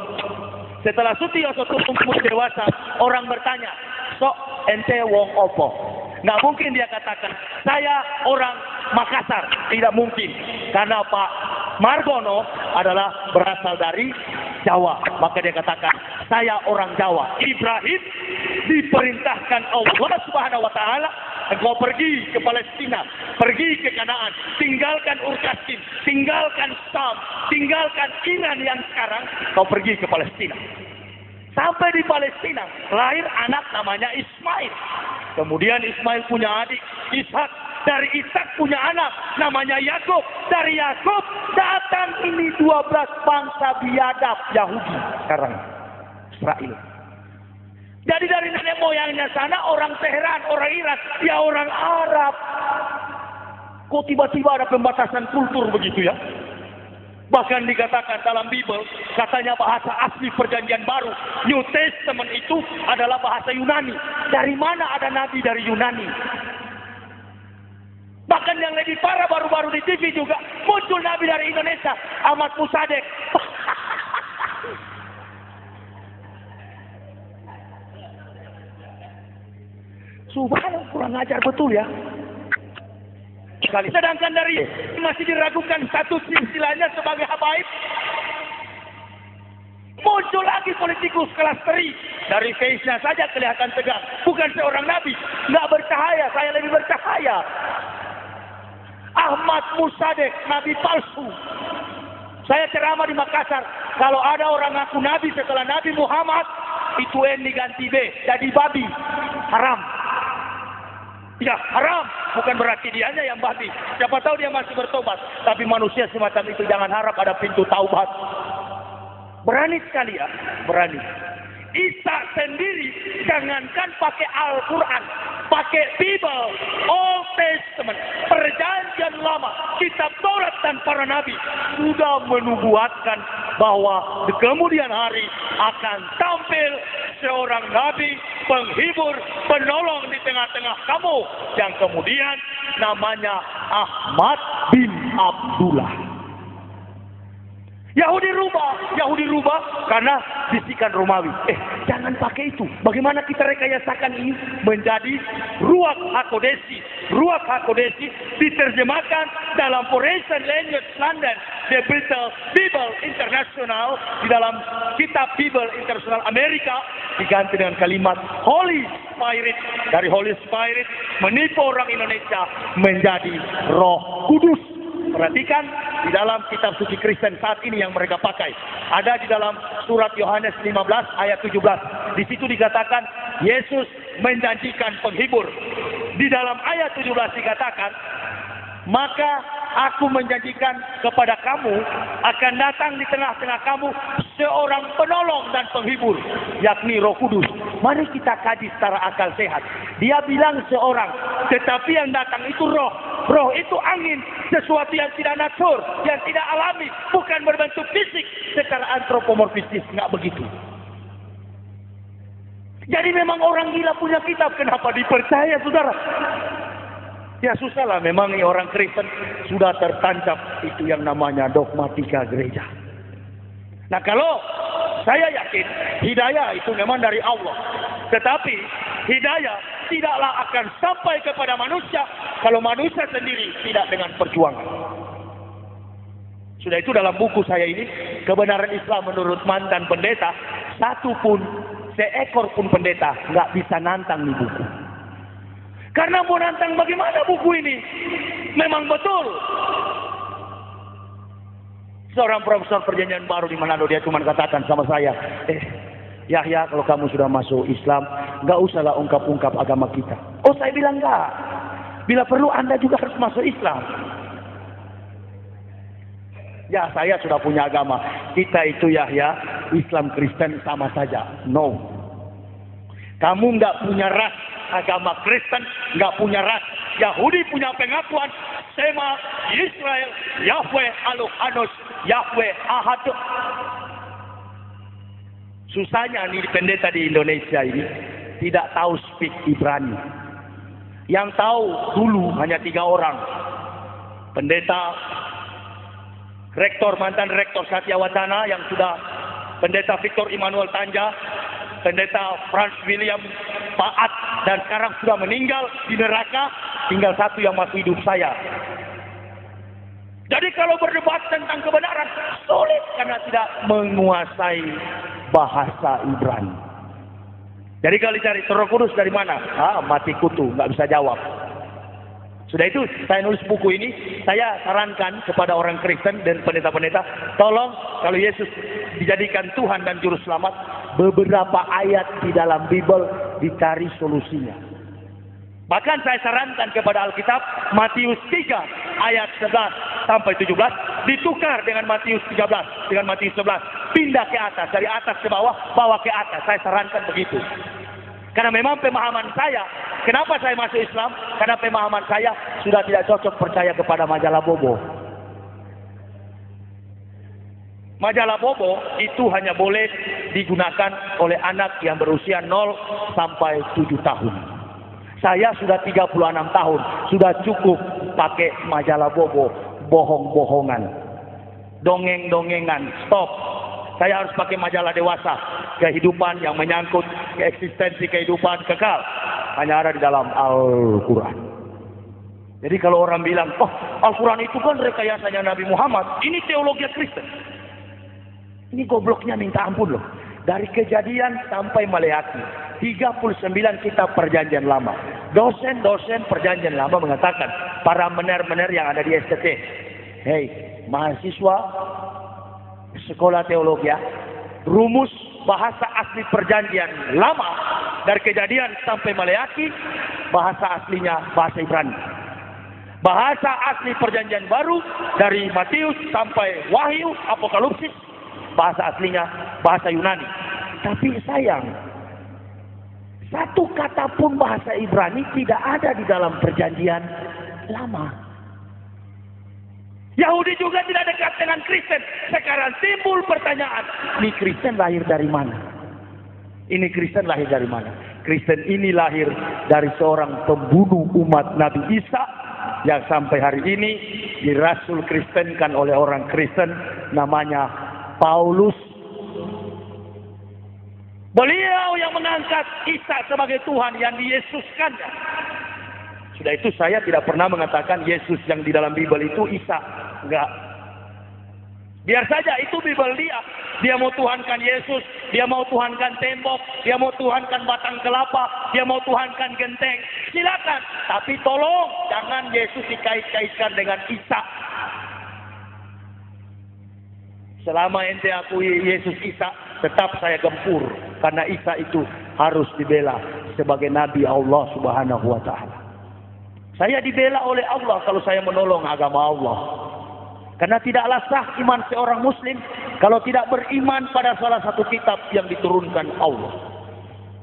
Setelah Sutioso tumbuh dewasa, orang bertanya, sok ente wong opo? Nggak mungkin dia katakan, saya orang Makassar. Tidak mungkin. Karena Pak Margono adalah berasal dari Jawa. Maka dia katakan, saya orang Jawa. Ibrahim diperintahkan Allah Subhanahu wa Ta'ala, engkau pergi ke Palestina, pergi ke Kanaan, tinggalkan Ur-Kasdim, tinggalkan Sam, tinggalkan Iran yang sekarang, kau pergi ke Palestina. Sampai di Palestina, lahir anak namanya Ismail. Kemudian Ismail punya adik Ishak. Dari Ishak punya anak namanya Yakub. Dari Yakub datang ini 12 bangsa biadab Yahudi sekarang, Israel. Jadi dari nenek moyangnya sana orang Teheran, orang Iran, ya orang Arab. Kok tiba-tiba ada pembatasan kultur begitu ya? Bahkan dikatakan dalam Bible, katanya bahasa asli perjanjian baru, New Testament itu adalah bahasa Yunani. Dari mana ada nabi dari Yunani? Bahkan yang lebih parah baru-baru di TV juga, muncul nabi dari Indonesia, Ahmad Musadek. Subhanallah, kurang ajar betul ya. Sedangkan dari masih diragukan status istilahnya sebagai habaib. Muncul lagi politikus kelas teri. Dari face-nya saja kelihatan tegang. Bukan seorang nabi. Nggak bercahaya, saya lebih bercahaya. Ahmad Musadek, nabi palsu. Saya ceramah di Makassar. Kalau ada orang ngaku nabi setelah Nabi Muhammad, itu N diganti B. Jadi babi. Haram. Ya haram, bukan berarti dianya yang babi. Siapa tahu dia masih bertobat. Tapi manusia semacam itu jangan harap ada pintu taubat. Berani sekali ya, berani. Isa sendiri jangankan pakai Al-Quran, pakai Bible, Old Testament, perjanjian lama, kitab Taurat dan para nabi sudah menubuatkan bahwa di kemudian hari akan tampil seorang nabi, penghibur, penolong di tengah-tengah kamu yang kemudian namanya Ahmad bin Abdullah. Yahudi rubah karena bisikan Romawi. Jangan pakai itu. Bagaimana kita rekayasakan ini menjadi Ruach HaKodesi. Ruach HaKodesi diterjemahkan dalam Foundation Language London, The Bible International, di dalam kitab Bible International Amerika diganti dengan kalimat Holy Spirit. Dari Holy Spirit menipu orang Indonesia menjadi Roh Kudus. Perhatikan di dalam kitab suci Kristen saat ini yang mereka pakai. Ada di dalam surat Yohanes 15 ayat 17. Di situ dikatakan Yesus menjanjikan penghibur. Di dalam ayat 17 dikatakan, maka aku menjanjikan kepada kamu akan datang di tengah-tengah kamu seorang penolong dan penghibur, yakni Roh Kudus. Mari kita kaji secara akal sehat. Dia bilang seorang, tetapi yang datang itu roh. Roh itu angin, sesuatu yang tidak natur, yang tidak alami, bukan berbentuk fisik secara antropomorfistis, nggak begitu. Jadi memang orang gila punya kitab, kenapa dipercaya, saudara? Ya susah lah, memang orang Kristen sudah tertancap itu yang namanya dogmatika gereja. Nah kalau saya yakin hidayah itu memang dari Allah, tetapi hidayah tidaklah akan sampai kepada manusia kalau manusia sendiri tidak dengan perjuangan. Sudah itu dalam buku saya ini, Kebenaran Islam Menurut Mantan Pendeta, seekor pun pendeta nggak bisa nantang nih buku. Karena mau nantang bagaimana buku ini? Memang betul. Seorang profesor perjanjian baru di Manado, dia cuma katakan sama saya, Yahya, kalau kamu sudah masuk Islam, nggak usahlah ungkap-ungkap agama kita. Oh, saya bilang nggak. Bila perlu Anda juga harus masuk Islam. Ya, saya sudah punya agama. Kita itu Yahya, Islam Kristen sama saja. No. Kamu nggak punya ras. Agama Kristen nggak punya ras. Yahudi punya pengakuan Sema Israel, Yahweh Elohim, Yahweh Ahad. Susahnya nih pendeta di Indonesia ini tidak tahu speak Ibrani. Yang tahu dulu hanya 3 orang. Pendeta rektor, mantan rektor Satya Wacana yang sudah, pendeta Victor Immanuel Tanja, pendeta Franz William Paat, dan sekarang sudah meninggal di neraka. Tinggal 1 yang masih hidup, saya. Jadi kalau berdebat tentang kebenaran sulit karena tidak menguasai bahasa Ibrani. Jadi kalau cari Roh Kudus dari mana? Mati kutu, nggak bisa jawab. Sudah itu saya nulis buku ini, saya sarankan kepada orang Kristen dan pendeta-pendeta, tolong kalau Yesus dijadikan Tuhan dan Juru Selamat, beberapa ayat di dalam Bible dicari solusinya. Bahkan saya sarankan kepada Alkitab, Matius 3 ayat 11 sampai 17 ditukar dengan Matius 13, dengan Matius 11. Pindah ke atas, dari atas ke bawah, bawah ke atas. Saya sarankan begitu. Karena memang pemahaman saya, kenapa saya masuk Islam? Karena pemahaman saya sudah tidak cocok percaya kepada majalah Bobo. Majalah Bobo itu hanya boleh digunakan oleh anak yang berusia 0 sampai 7 tahun. Saya sudah 36 tahun, sudah cukup pakai majalah Bobo, bohong-bohongan, dongeng-dongengan, stop. Saya harus pakai majalah dewasa, kehidupan yang menyangkut eksistensi kehidupan kekal, hanya ada di dalam Al-Quran. Jadi kalau orang bilang, oh Al-Quran itu kan rekayasanya Nabi Muhammad, ini teologi Kristen. Ini gobloknya minta ampun loh. Dari Kejadian sampai Maleakhi, 39 kitab perjanjian lama. Dosen-dosen perjanjian lama mengatakan, para mener-mener yang ada di STT, hei mahasiswa sekolah teologi, rumus bahasa asli perjanjian lama dari Kejadian sampai Maleakhi, bahasa aslinya bahasa Ibrani. Bahasa asli perjanjian baru dari Matius sampai Wahyu, Apokalipsis, bahasa aslinya bahasa Yunani. Tapi sayang, satu kata pun bahasa Ibrani tidak ada di dalam perjanjian lama. Yahudi juga tidak dekat dengan Kristen. Sekarang timbul pertanyaan, ini Kristen lahir dari mana? Ini Kristen lahir dari mana? Kristen ini lahir dari seorang pembunuh umat Nabi Isa yang sampai hari ini dirasul Kristenkan oleh orang Kristen namanya Paulus. Beliau yang mengangkat Isa sebagai Tuhan yang diyesuskannya. Sudah itu saya tidak pernah mengatakan Yesus yang di dalam Bible itu Isa. Enggak. Biar saja itu Bible dia. Dia mau tuhankan Yesus, dia mau tuhankan tembok, dia mau tuhankan batang kelapa, dia mau tuhankan genteng. Silakan. Tapi tolong jangan Yesus dikait-kaitkan dengan Isa. Selama ente akui Yesus Isa, tetap saya gempur. Karena Isa itu harus dibela sebagai Nabi Allah Subhanahu wa Ta'ala. Saya dibela oleh Allah kalau saya menolong agama Allah. Karena tidaklah sah iman seorang muslim kalau tidak beriman pada salah satu kitab yang diturunkan Allah.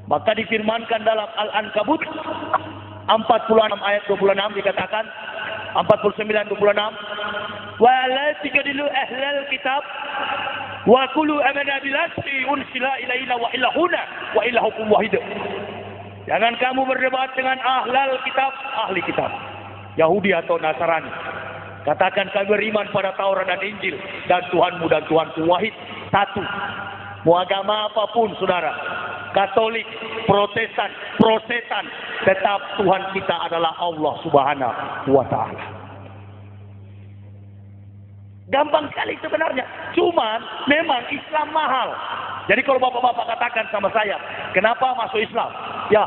Maka difirmankan dalam Al-Ankabut 46 ayat 26 dikatakan 49-26, wa la tujadilu ahlal kitab wa qulu amanna billahi unsila ilaina wa ilahuna wa ilahukum wahid. Jangan kamu berdebat dengan ahlal kitab, ahli kitab, Yahudi atau Nasrani. Katakan kami beriman pada Taurat dan Injil, dan Tuhanmu dan Tuhanku wahid, satu. Mau agama apapun saudara, Katolik, Protestan, Prosetan, tetap Tuhan kita adalah Allah Subhanahu wa Ta'ala. Gampang sekali sebenarnya. Cuman memang Islam mahal. Jadi kalau bapak-bapak katakan sama saya, kenapa masuk Islam? Ya,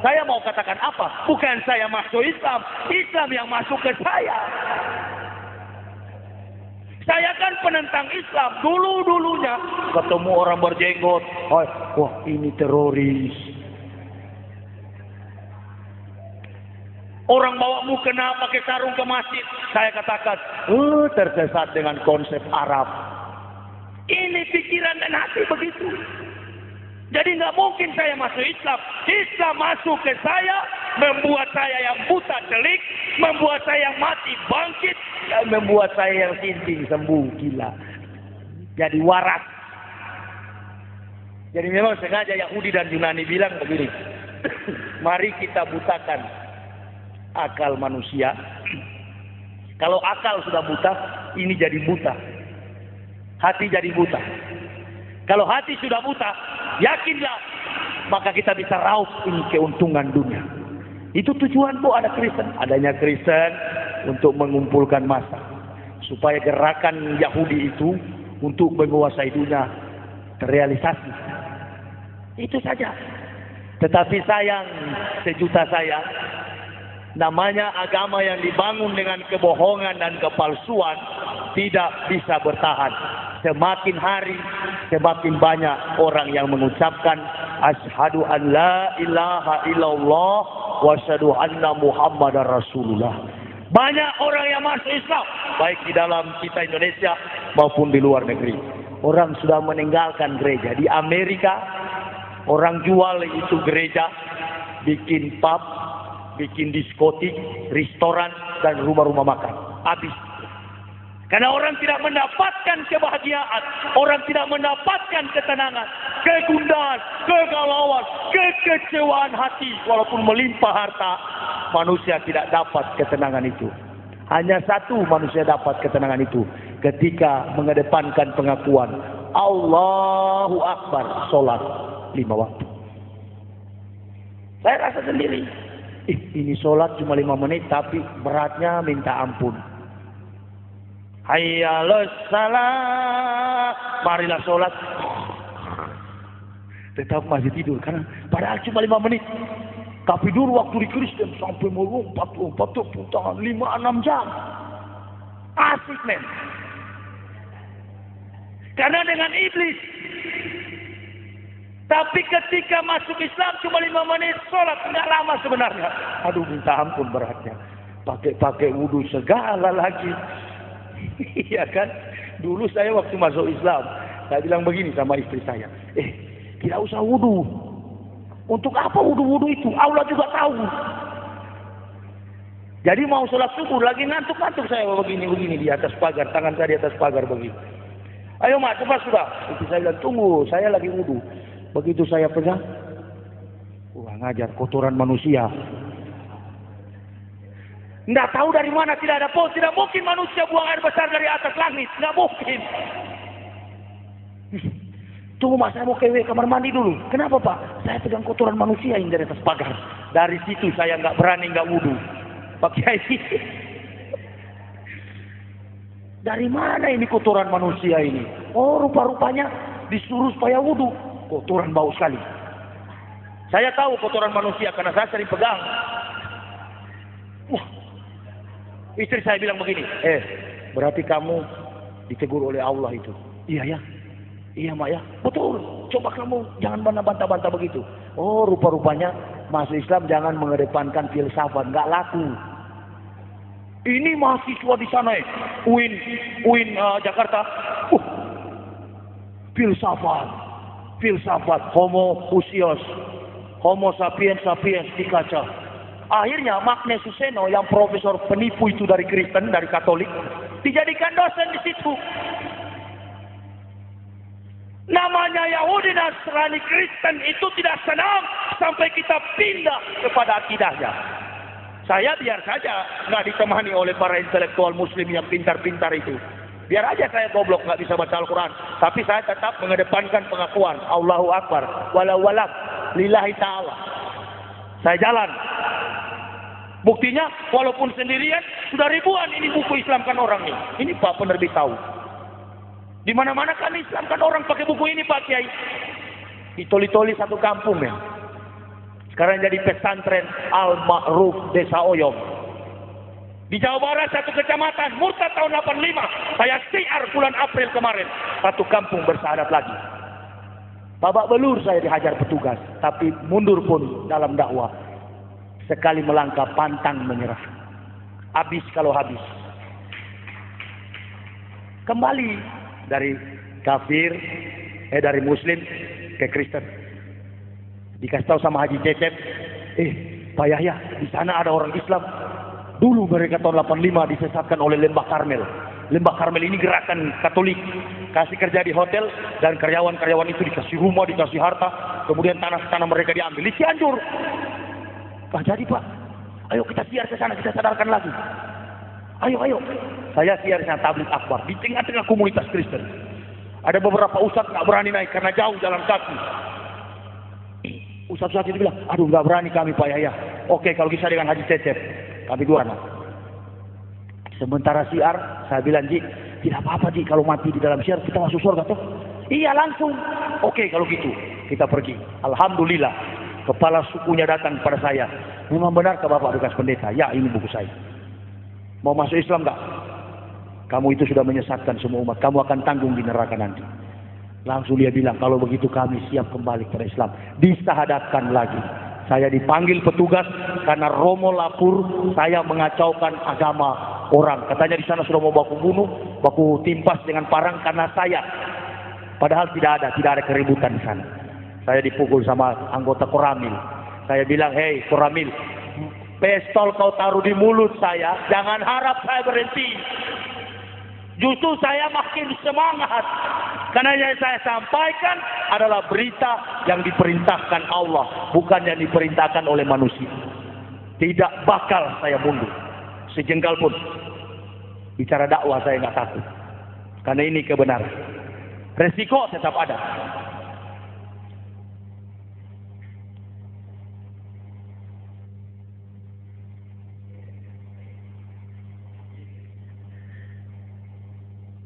saya mau katakan apa? Bukan saya masuk Islam, Islam yang masuk ke saya. Saya kan penentang Islam dulu-dulunya. Ketemu orang berjenggot, wah ini teroris. Orang bawa mukena pakai sarung ke masjid, saya katakan, tersesat dengan konsep Arab. Ini pikiran dan hati begitu. Jadi nggak mungkin saya masuk Islam. Islam masuk ke saya, membuat saya yang buta telik, membuat saya yang mati bangkit, dan membuat saya yang sinting sembuh gila. Jadi waras. Jadi memang sengaja Yahudi dan Yunani bilang begini, mari kita butakan akal manusia. Kalau akal sudah buta, ini jadi buta. Hati jadi buta. Kalau hati sudah buta, yakinlah, maka kita bisa raup ini keuntungan dunia. Itu tujuanku ada Kristen. Adanya Kristen untuk mengumpulkan massa. Supaya gerakan Yahudi itu untuk menguasai dunia terrealisasi. Itu saja. Tetapi sayang, sejuta sayang, namanya agama yang dibangun dengan kebohongan dan kepalsuan tidak bisa bertahan. Semakin hari, semakin banyak orang yang mengucapkan asyhadu an la ilaha illallah wa asyhadu anna muhammadar rasulullah. Banyak orang yang masuk Islam, baik di dalam kita Indonesia maupun di luar negeri. Orang sudah meninggalkan gereja. Di Amerika, orang jual itu gereja, bikin pub, bikin diskotik, restoran, dan rumah-rumah makan. Habis. Karena orang tidak mendapatkan kebahagiaan, orang tidak mendapatkan ketenangan, kegundahan, kegalauan, kekecewaan hati. Walaupun melimpah harta, manusia tidak dapat ketenangan itu. Hanya satu manusia dapat ketenangan itu, ketika mengedepankan pengakuan Allahu Akbar, sholat 5 waktu. Saya rasa sendiri, ini sholat cuma 5 menit, tapi beratnya minta ampun. Hayya 'alas shalah, marilah sholat. Tetap masih tidur karena padahal cuma 5 menit. Tapi dulu waktu di Kristen sampai melompat tepuk tangan 5-6 jam. Asik men. Karena dengan iblis. Tapi ketika masuk Islam cuma 5 menit sholat, enggak lama sebenarnya. Aduh minta ampun beratnya. Pakai wudhu segala lagi. Iya kan? Dulu saya waktu masuk Islam, Saya bilang begini sama istri saya, tidak usah wudu. Untuk apa wudu-wudu itu? Allah juga tahu. Jadi mau sholat subuh lagi ngantuk-ngantuk saya begini-begini di atas pagar, tangan saya di atas pagar begini. Ayo mak, cepat sudah. Itu saya bilang, tunggu, saya lagi wudu. Begitu saya pegang, wah ngajar kotoran manusia. Nggak tahu dari mana, tidak ada pot, tidak mungkin manusia buang air besar dari atas langit, nggak mungkin. Tunggu mas, saya mau ke kamar mandi dulu. Kenapa pak? Saya pegang kotoran manusia yang dari atas pagar. Dari situ saya nggak berani nggak wudu. Pak Kiai, dari mana ini kotoran manusia ini? Oh rupa-rupanya disuruh supaya wudu. Kotoran bau sekali. Saya tahu kotoran manusia karena saya sering pegang. Wah. Istri saya bilang begini, berarti kamu ditegur oleh Allah itu. Iya ya. Iya mak ya. Betul. Coba kamu jangan bantah-bantah begitu. Oh rupa-rupanya masuk Islam jangan mengedepankan filsafat, nggak laku. Ini mahasiswa di sana, UIN Jakarta. Filsafat, homo usios, homo sapiens dikaca. Akhirnya Magnus Suseno yang profesor penipu itu dari Kristen, dari Katolik, dijadikan dosen di situ. Namanya Yahudi Nasrani Kristen itu tidak senang sampai kita pindah kepada akidahnya. Saya biar saja nggak ditemani oleh para intelektual muslim yang pintar-pintar itu. Biar aja saya goblok nggak bisa baca Al-Quran. Tapi saya tetap mengedepankan pengakuan Allahu Akbar walau walak lillahi ta'ala. Saya jalan. Buktinya walaupun sendirian sudah ribuan ini buku Islamkan orang ini. Ini Pak penerbit tahu. Di mana-mana kan Islamkan orang pakai buku ini Pak Kiai. Ditoli-toli satu kampung ya. Sekarang jadi pesantren Al-Ma'ruf Desa Oyong. Di Jawa Barat satu kecamatan, murtad tahun 85. Saya siar bulan April kemarin. Satu kampung bersahadat lagi. Babak belur saya dihajar petugas. Tapi mundur pun dalam dakwah. Sekali melangkah pantang menyerah. Habis kalau habis. Kembali dari kafir, dari muslim ke Kristen. Dikasih tahu sama Haji Cecep, Pak Yahya, di sana ada orang Islam. Dulu mereka tahun 85 disesatkan oleh Lembah Karmel. Lembah Karmel ini gerakan Katolik. Kasih kerja di hotel dan karyawan-karyawan itu dikasih rumah, dikasih harta. Kemudian tanah-tanah mereka diambil. Di Cianjur. Jadi Pak, ayo kita siar ke sana, kita sadarkan lagi. Ayo. Saya siar ke sana tabligh akbar di tengah-tengah komunitas Kristen. Ada beberapa ustadz nggak berani naik karena jauh jalan kaki. Ustadz itu bilang, aduh nggak berani kami Pak Yahya. Oke kalau bisa dengan Haji Cecep, kami dua anak. Sementara siar, saya bilang Ji, tidak apa-apa Ji kalau mati di dalam siar kita masuk surga tuh. Iya langsung. Oke kalau gitu kita pergi. Alhamdulillah kepala sukunya datang kepada saya. Memang benar ke Bapak bekas pendeta? Ya ini buku saya. Mau masuk Islam nggak? Kamu itu sudah menyesatkan semua umat. Kamu akan tanggung di neraka nanti. Langsung dia bilang, kalau begitu kami siap kembali kepada Islam. Disahadatkan lagi. Saya dipanggil petugas karena Romo lapor saya mengacaukan agama orang. Katanya di sana sudah mau baku bunuh, baku timpas dengan parang karena saya. Padahal tidak ada keributan di sana. Saya dipukul sama anggota Koramil. Saya bilang, hei Koramil, pistol kau taruh di mulut saya, jangan harap saya berhenti. Justru saya makin semangat. Karena yang saya sampaikan adalah berita yang diperintahkan Allah, bukan yang diperintahkan oleh manusia. Tidak bakal saya mundur sejengkal pun. Bicara dakwah saya nggak takut. Karena ini kebenaran. Resiko tetap ada.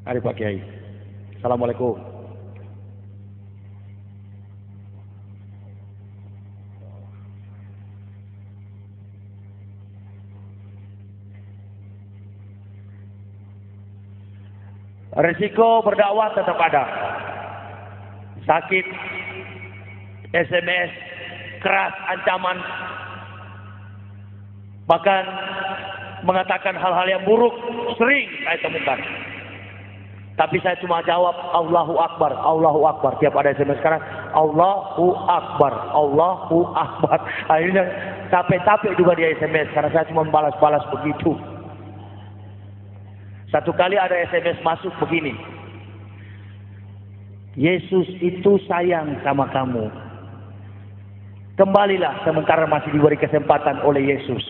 Mari Pak Kiai. Assalamualaikum. Risiko berdakwah tetap ada. Sakit, SMS, keras, ancaman, bahkan mengatakan hal-hal yang buruk sering saya temukan. Tapi saya cuma jawab Allahu Akbar, Allahu Akbar. Tiap ada SMS sekarang Allahu Akbar, Allahu Akbar. Akhirnya capek-capek juga dia SMS karena saya cuma balas-balas begitu. Satu kali ada SMS masuk begini. Yesus itu sayang sama kamu. Kembalilah sementara masih diberi kesempatan oleh Yesus.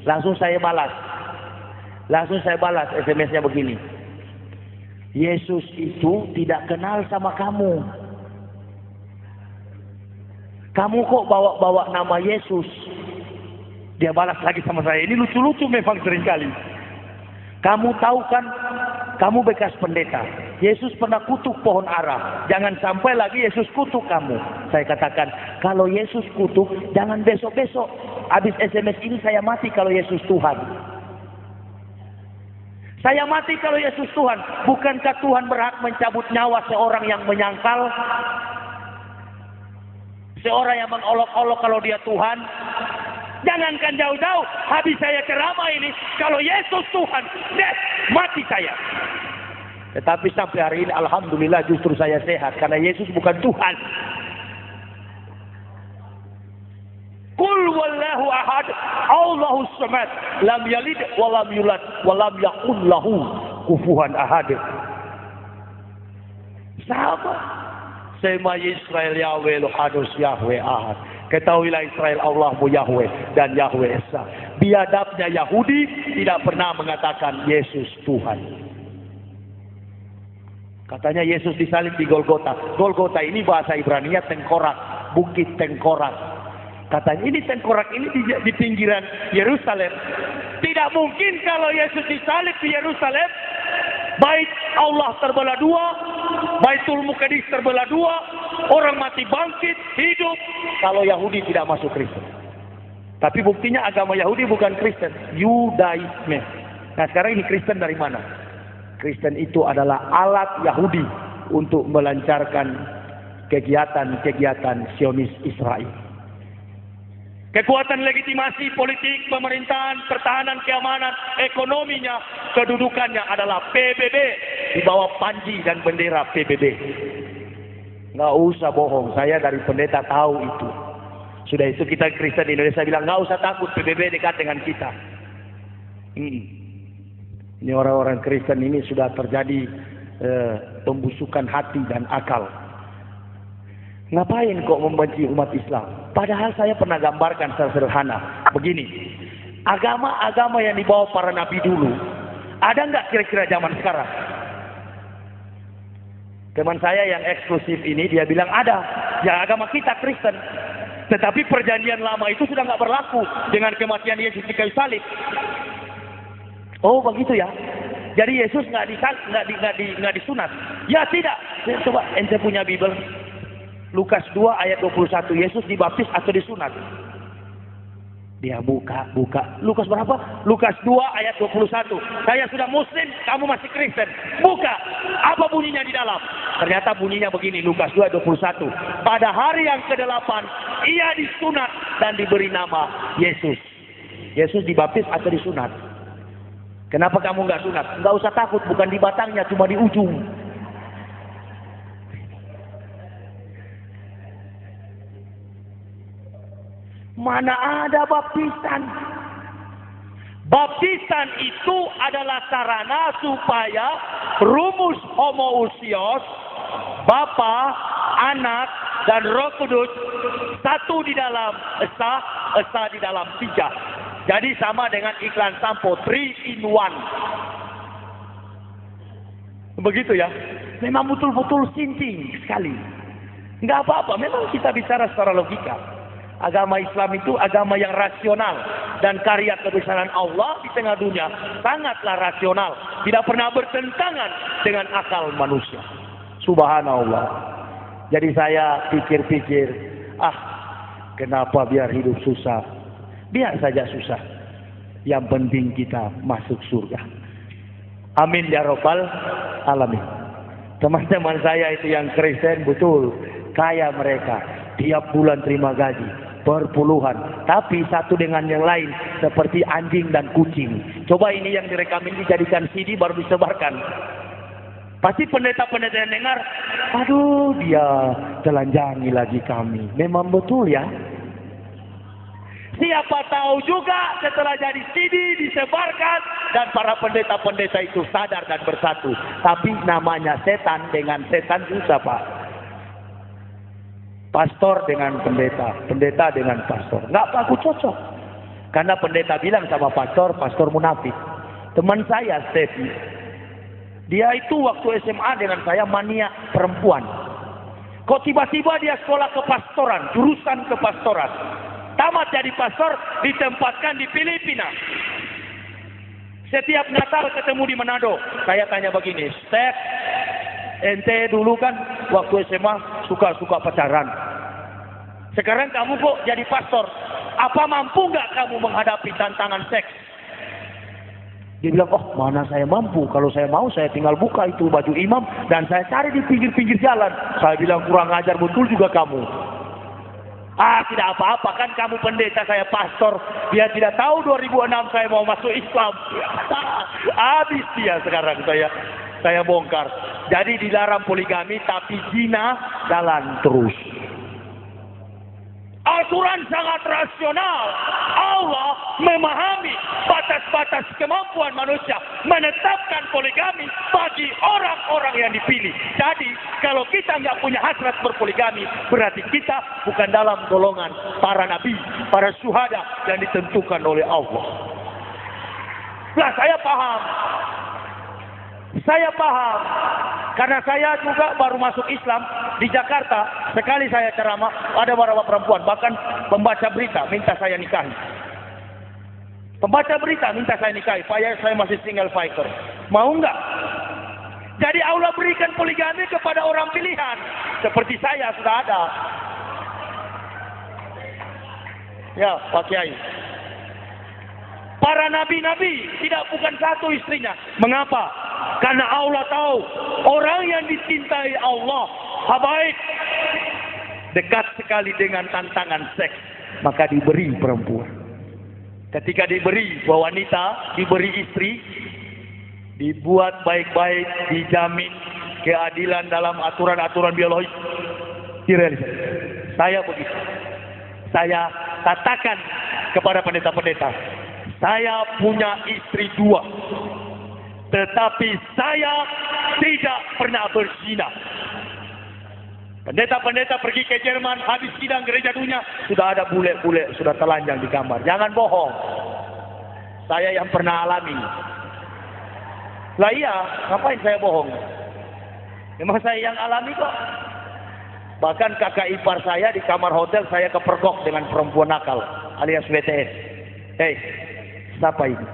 Langsung saya balas SMS-nya begini. Yesus itu tidak kenal sama kamu. Kamu kok bawa-bawa nama Yesus? Dia balas lagi sama saya. Ini lucu-lucu memang seringkali. Kamu tahu kan, kamu bekas pendeta. Yesus pernah kutuk pohon ara. Jangan sampai lagi Yesus kutuk kamu. Saya katakan, kalau Yesus kutuk, jangan besok-besok. Habis SMS ini saya mati kalau Yesus Tuhan. Saya mati kalau Yesus Tuhan. Bukankah Tuhan berhak mencabut nyawa seorang yang menyangkal? Seorang yang mengolok-olok kalau dia Tuhan? Jangankan jauh-jauh, habis saya ceramah ini, kalau Yesus Tuhan, mati saya. Tetapi sampai hari ini, alhamdulillah justru saya sehat. Karena Yesus bukan Tuhan. Qul wallahu ahad, Allahus samad, lam yalid walam yulad walam yakul lahu kufuwan ahad. Sama. Sema Israel Yahweh Elohadus Yahweh ahad. Ketahuilah Israel Allahmu Yahweh dan Yahweh Esa. Biadabnya Yahudi tidak pernah mengatakan Yesus Tuhan. Katanya Yesus disalib di Golgota. Golgota ini bahasa Ibrani-nya tengkorak, bukit tengkorak. Katanya ini tengkorak ini di pinggiran Yerusalem. Tidak mungkin kalau Yesus disalib di Yerusalem, bait Allah terbelah dua, Baitul Muqaddas terbelah dua, orang mati bangkit, hidup. Kalau Yahudi tidak masuk Kristen. Tapi buktinya agama Yahudi bukan Kristen, Yudaisme. Nah sekarang ini Kristen dari mana? Kristen itu adalah alat Yahudi untuk melancarkan kegiatan-kegiatan Zionis Israel. Kekuatan legitimasi politik, pemerintahan, pertahanan, keamanan, ekonominya, kedudukannya adalah PBB. Di bawah panji dan bendera PBB. Nggak usah bohong, saya dari pendeta tahu itu. Sudah itu kita Kristen di Indonesia bilang, nggak usah takut, PBB dekat dengan kita. Ini orang-orang Kristen ini sudah terjadi pembusukan hati dan akal. Ngapain kok membenci umat Islam? Padahal saya pernah gambarkan secara sederhana. Begini, agama-agama yang dibawa para nabi dulu, ada nggak kira-kira zaman sekarang? Teman saya yang eksklusif ini, dia bilang ada. Ya agama kita Kristen. Tetapi perjanjian lama itu sudah nggak berlaku dengan kematian Yesus di kayu salib. Oh begitu ya. Jadi Yesus nggak disunat. Ya tidak. Coba ente punya Bible. Lukas 2 ayat 21, Yesus dibaptis atau disunat? Dia buka. Lukas berapa? Lukas 2 ayat 21. Saya sudah muslim, kamu masih Kristen. Buka. Apa bunyinya di dalam? Ternyata bunyinya begini, Lukas 2 ayat 21. Pada hari yang ke-8, ia disunat dan diberi nama Yesus. Yesus dibaptis atau disunat? Kenapa kamu nggak sunat? Nggak usah takut, bukan di batangnya, cuma di ujung. Mana ada baptisan? Baptisan itu adalah sarana supaya rumus homoousios, Bapa, Anak, dan Roh Kudus satu di dalam Esa, Esa di dalam Tiga. Jadi sama dengan iklan sampo 3 in 1. Begitu ya. Memang betul-betul sinting sekali. Enggak apa-apa, memang kita bicara secara logika. Agama Islam itu agama yang rasional. Dan karya kebesaran Allah di tengah dunia sangatlah rasional. Tidak pernah bertentangan dengan akal manusia. Subhanallah. Jadi saya pikir-pikir, kenapa biar hidup susah? Biar saja susah. Yang penting kita masuk surga. Amin ya Rabbal Alamin. Teman-teman saya itu yang Kristen betul. Kaya mereka. Tiap bulan terima gaji. Perpuluhan, tapi satu dengan yang lain seperti anjing dan kucing. Coba ini yang direkam ini dijadikan CD baru disebarkan. Pasti pendeta-pendeta yang dengar, aduh dia telanjangi lagi kami. Memang betul ya. Siapa tahu juga setelah jadi CD disebarkan dan para pendeta-pendeta itu sadar dan bersatu. Tapi namanya setan dengan setan susah, Pak. Pastor dengan pendeta, pendeta dengan pastor. Nggak baku cocok. Karena pendeta bilang sama pastor, pastor munafik. Teman saya, Steffi, dia itu waktu SMA dengan saya mania perempuan. Kok tiba-tiba dia sekolah kepastoran, jurusan kepastoran. Tamat jadi pastor, ditempatkan di Filipina. Setiap Natal ketemu di Manado. Saya tanya begini, Steph, ente dulu kan waktu SMA suka-suka pacaran. Sekarang kamu kok jadi pastor? Apa mampu nggak kamu menghadapi tantangan seks? Dia bilang, oh mana saya mampu. Kalau saya mau, saya tinggal buka itu baju imam dan saya cari di pinggir-pinggir jalan. Saya bilang, kurang ajar betul juga kamu. Ah, tidak apa-apa, kan kamu pendeta, saya pastor. Dia tidak tahu 2006 saya mau masuk Islam. Habis dia sekarang saya bongkar. Jadi dilarang poligami, tapi zina jalan terus. Aturan sangat rasional. Allah memahami batas-batas kemampuan manusia, menetapkan poligami bagi orang-orang yang dipilih. Jadi kalau kita nggak punya hasrat berpoligami, berarti kita bukan dalam golongan para nabi, para syuhada yang ditentukan oleh Allah. Nah, saya paham. Saya paham. Karena saya juga baru masuk Islam di Jakarta. Sekali saya ceramah, ada beberapa perempuan, bahkan pembaca berita minta saya nikahi. Pembaca berita minta saya nikahi, saya masih single fighter. Mau nggak? Jadi Allah berikan poligami kepada orang pilihan. Seperti saya sudah ada. Ya, Pak Kiai. Para nabi-nabi bukan satu istrinya. Mengapa? Karena Allah tahu orang yang dicintai Allah, habaib, dekat sekali dengan tantangan seks, maka diberi perempuan. Ketika diberi wanita, diberi istri, dibuat baik-baik, dijamin keadilan dalam aturan-aturan biologis, direalisasi. Saya begitu. Saya katakan kepada pendeta-pendeta, saya punya istri 2. Tetapi saya tidak pernah berzina. Pendeta-pendeta pergi ke Jerman, habis sidang gereja dunia, sudah ada bule-bule, sudah telanjang di kamar. Jangan bohong. Saya yang pernah alami. Lah iya, ngapain saya bohong? Memang saya yang alami kok. Bahkan kakak ipar saya di kamar hotel, saya kepergok dengan perempuan nakal, alias WTS. Hei, siapa ini?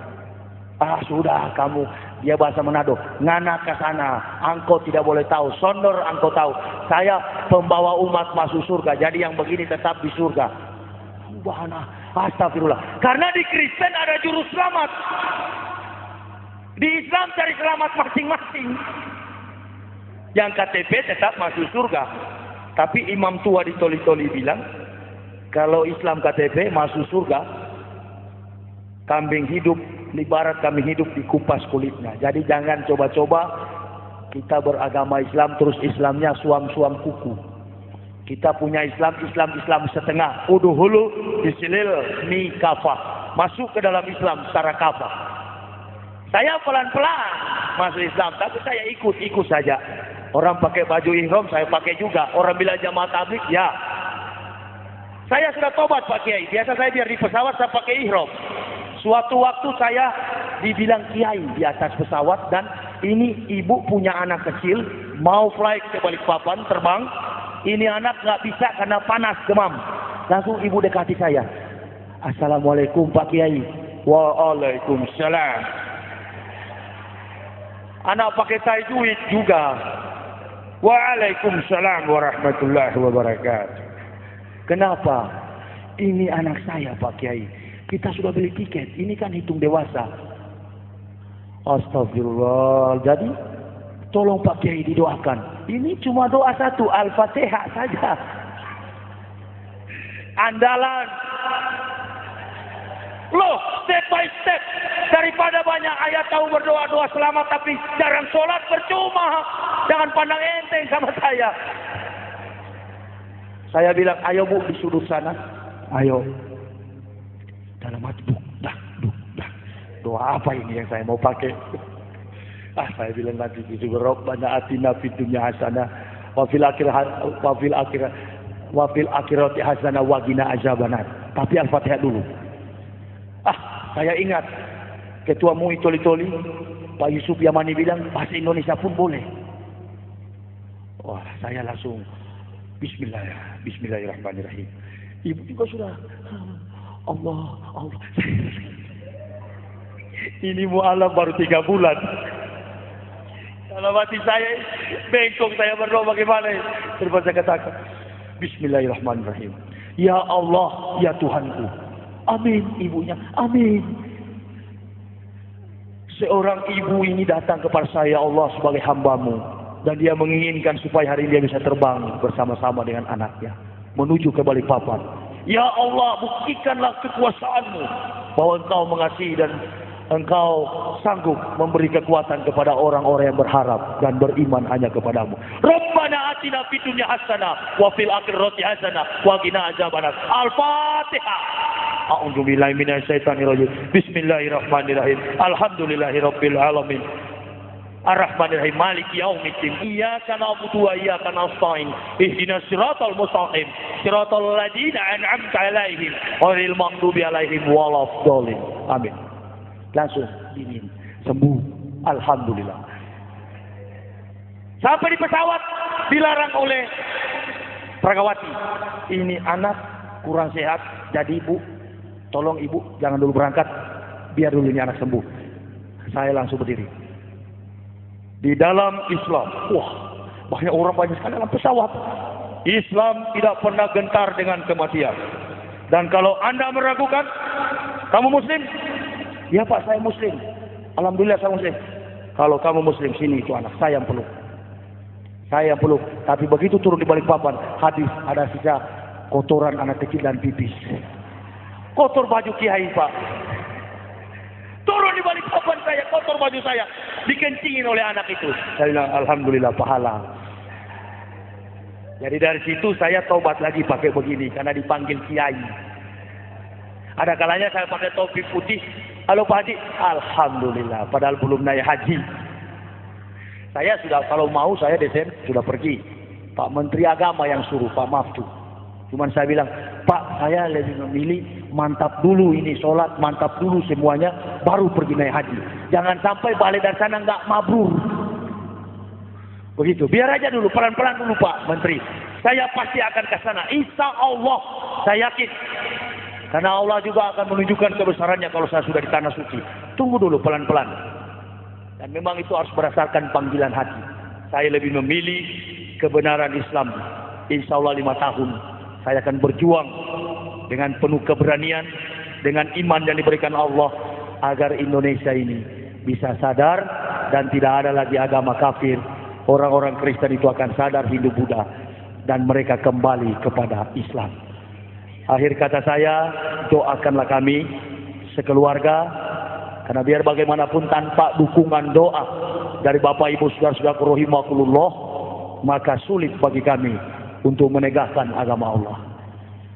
Ah, sudah kamu. Dia bahasa Manado, ngana ke sana, engkau tidak boleh tahu, sondor engkau tahu. Saya pembawa umat masuk surga, jadi yang begini tetap di surga. Subhanallah, astagfirullah. Karena di Kristen ada juru selamat. Di Islam cari selamat masing-masing. Yang KTP tetap masuk surga. Tapi imam tua di Toli-Toli bilang, kalau Islam KTP masuk surga, kambing hidup, ibarat kami hidup dikupas kulitnya. Jadi jangan coba-coba kita beragama Islam terus Islamnya suam-suam kuku. Kita punya Islam setengah. Uduhulu disilil mi kafah. Masuk ke dalam Islam secara kafah. Saya pelan-pelan masuk Islam, tapi saya ikut saja. Orang pakai baju ihram, saya pakai juga. Orang bilang jamaah tabligh, ya. Saya sudah tobat Pak Kiai. Biasa saya biar di pesawat saya pakai ihram. Suatu waktu saya dibilang kiai di atas pesawat dan ini ibu punya anak kecil mau flight ke Balikpapan terbang. Ini anak nggak bisa karena panas demam. Langsung ibu dekati saya. Assalamualaikum Pak Kiai. Waalaikumsalam. Anak pakai tajwid juga. Waalaikumsalam warahmatullahi wabarakatuh. Kenapa? Ini anak saya Pak Kiai. Kita sudah beli tiket, ini kan hitung dewasa. Astagfirullah. Jadi tolong Pak Kiai didoakan. Ini cuma doa satu, Al-Fatihah saja. Andalan. Loh, step by step. Daripada banyak ayat tahu berdoa-doa selamat tapi jarang sholat, percuma. Jangan pandang enteng sama saya. Saya bilang, ayo Bu di sudut sana. Ayo. Dalam hati, duk. Doa apa ini yang saya mau pakai? Saya bilang nanti itu Rabbana atina fid dunya hasanah wa fil akhirati hasanah wa qina azabannar. Tapi Al-Fatihah dulu. Saya ingat Ketua MUI Toli-Toli Pak Yusuf Yamani bilang bahasa Indonesia pun boleh. Wah, saya langsung Bismillahirrahmanirrahim. Ibu juga sudah Allah. Ini mu'alaf baru 3 bulan. Kalau mati saya bengkok, saya berdoa bagaimana? Terus saya katakan Bismillahirrahmanirrahim. Ya Allah, ya Tuhanku. Amin. Ibunya, amin. Seorang ibu ini datang kepada saya, Allah, sebagai hamba-Mu, dan dia menginginkan supaya hari ini dia bisa terbang bersama-sama dengan anaknya menuju ke Balikpapan. Ya Allah, buktikanlah kekuasaan-Mu bahwa Engkau mengasihi dan Engkau sanggup memberi kekuatan kepada orang-orang yang berharap dan beriman hanya kepadamu. Rabbana atina fid dunya hasanah wa fil akhirati hasanah wa qina azabannar. Al-Fatihah. A'udzu billahi minasyaitonir rajim. Bismillahirrahmanirrahim. Alhamdulillahirabbil alamin. Ar-Rahmanir-Rahim. Maliki yaumiddin. Iyyaka na'budu wa iyyaka nasta'in. Ihdinas siratal mustaqim. Siratal ladzina an'amta 'alaihim ghairil maghdubi 'alaihim waladdallin. Amin. Langsung dingin, sembuh, alhamdulillah. Sampai di pesawat dilarang oleh Pragawati. Ini anak kurang sehat, jadi ibu, tolong ibu jangan dulu berangkat, biar dulu ini anak sembuh. Saya langsung berdiri. Di dalam Islam, banyak sekali dalam pesawat. Islam tidak pernah gentar dengan kematian. Dan kalau Anda meragukan, kamu Muslim? Ya Pak, saya Muslim. Alhamdulillah saya Muslim. Kalau kamu Muslim, sini itu anak saya yang peluk. Saya yang peluk. Tapi begitu turun di Balikpapan, hadis ada sisa kotoran anak kecil dan pipis. Kotor baju kiai Pak. Turun di Balikpapan saya, kotor baju saya, dikencingin oleh anak itu. Saya bilang alhamdulillah pahala. Jadi dari situ saya taubat lagi pakai begini karena dipanggil kiai. Ada kalanya saya pakai topi putih. Halo Pak Haji, alhamdulillah. Padahal belum naik haji. Saya sudah, kalau mau saya Desember sudah pergi. Pak Menteri Agama yang suruh, Pak Maftu. Cuman saya bilang, Pak, saya lebih memilih mantap dulu ini sholat, mantap dulu semuanya, baru pergi naik haji. Jangan sampai balik dari sana nggak mabrur. Begitu. Biar aja dulu, pelan-pelan dulu Pak Menteri. Saya pasti akan ke sana. Insya Allah, saya yakin. Karena Allah juga akan menunjukkan kebesarannya kalau saya sudah di tanah suci. Tunggu dulu pelan-pelan. Dan memang itu harus berdasarkan panggilan hati. Saya lebih memilih kebenaran Islam. Insya Allah 5 tahun. Saya akan berjuang dengan penuh keberanian. Dengan iman yang diberikan Allah. Agar Indonesia ini bisa sadar. Dan tidak ada lagi agama kafir. Orang-orang Kristen itu akan sadar Hindu Buddha. Dan mereka kembali kepada Islam. Akhir kata saya, doakanlah kami sekeluarga, karena biar bagaimanapun tanpa dukungan doa dari Bapak Ibu saudara-saudara rahimakumullah, maka sulit bagi kami untuk menegakkan agama Allah.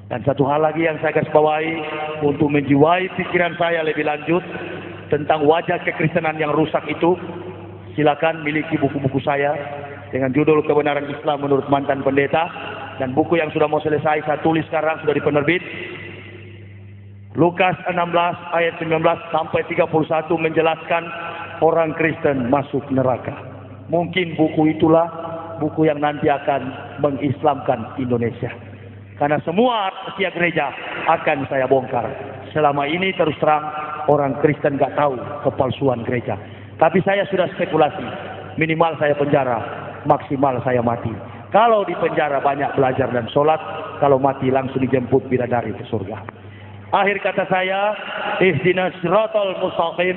Dan satu hal lagi yang saya garis bawahi untuk menjiwai pikiran saya lebih lanjut tentang wajah kekristenan yang rusak itu, silakan miliki buku-buku saya dengan judul Kebenaran Islam Menurut Mantan Pendeta. Dan buku yang sudah mau selesai saya tulis sekarang sudah di penerbit. Lukas 16 ayat 19 sampai 31 menjelaskan orang Kristen masuk neraka. Mungkin buku itulah buku yang nanti akan mengislamkan Indonesia. Karena semua rahasia gereja akan saya bongkar. Selama ini terus terang orang Kristen gak tahu kepalsuan gereja. Tapi saya sudah spekulasi. Minimal saya penjara, maksimal saya mati. Kalau di penjara banyak belajar dan sholat, kalau mati langsung dijemput bidadari ke surga. Akhir kata saya, ihdinas siratal mustaqim.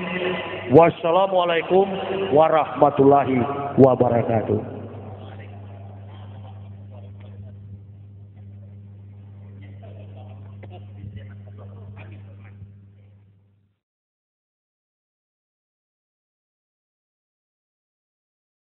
Wassalamualaikum warahmatullahi wabarakatuh.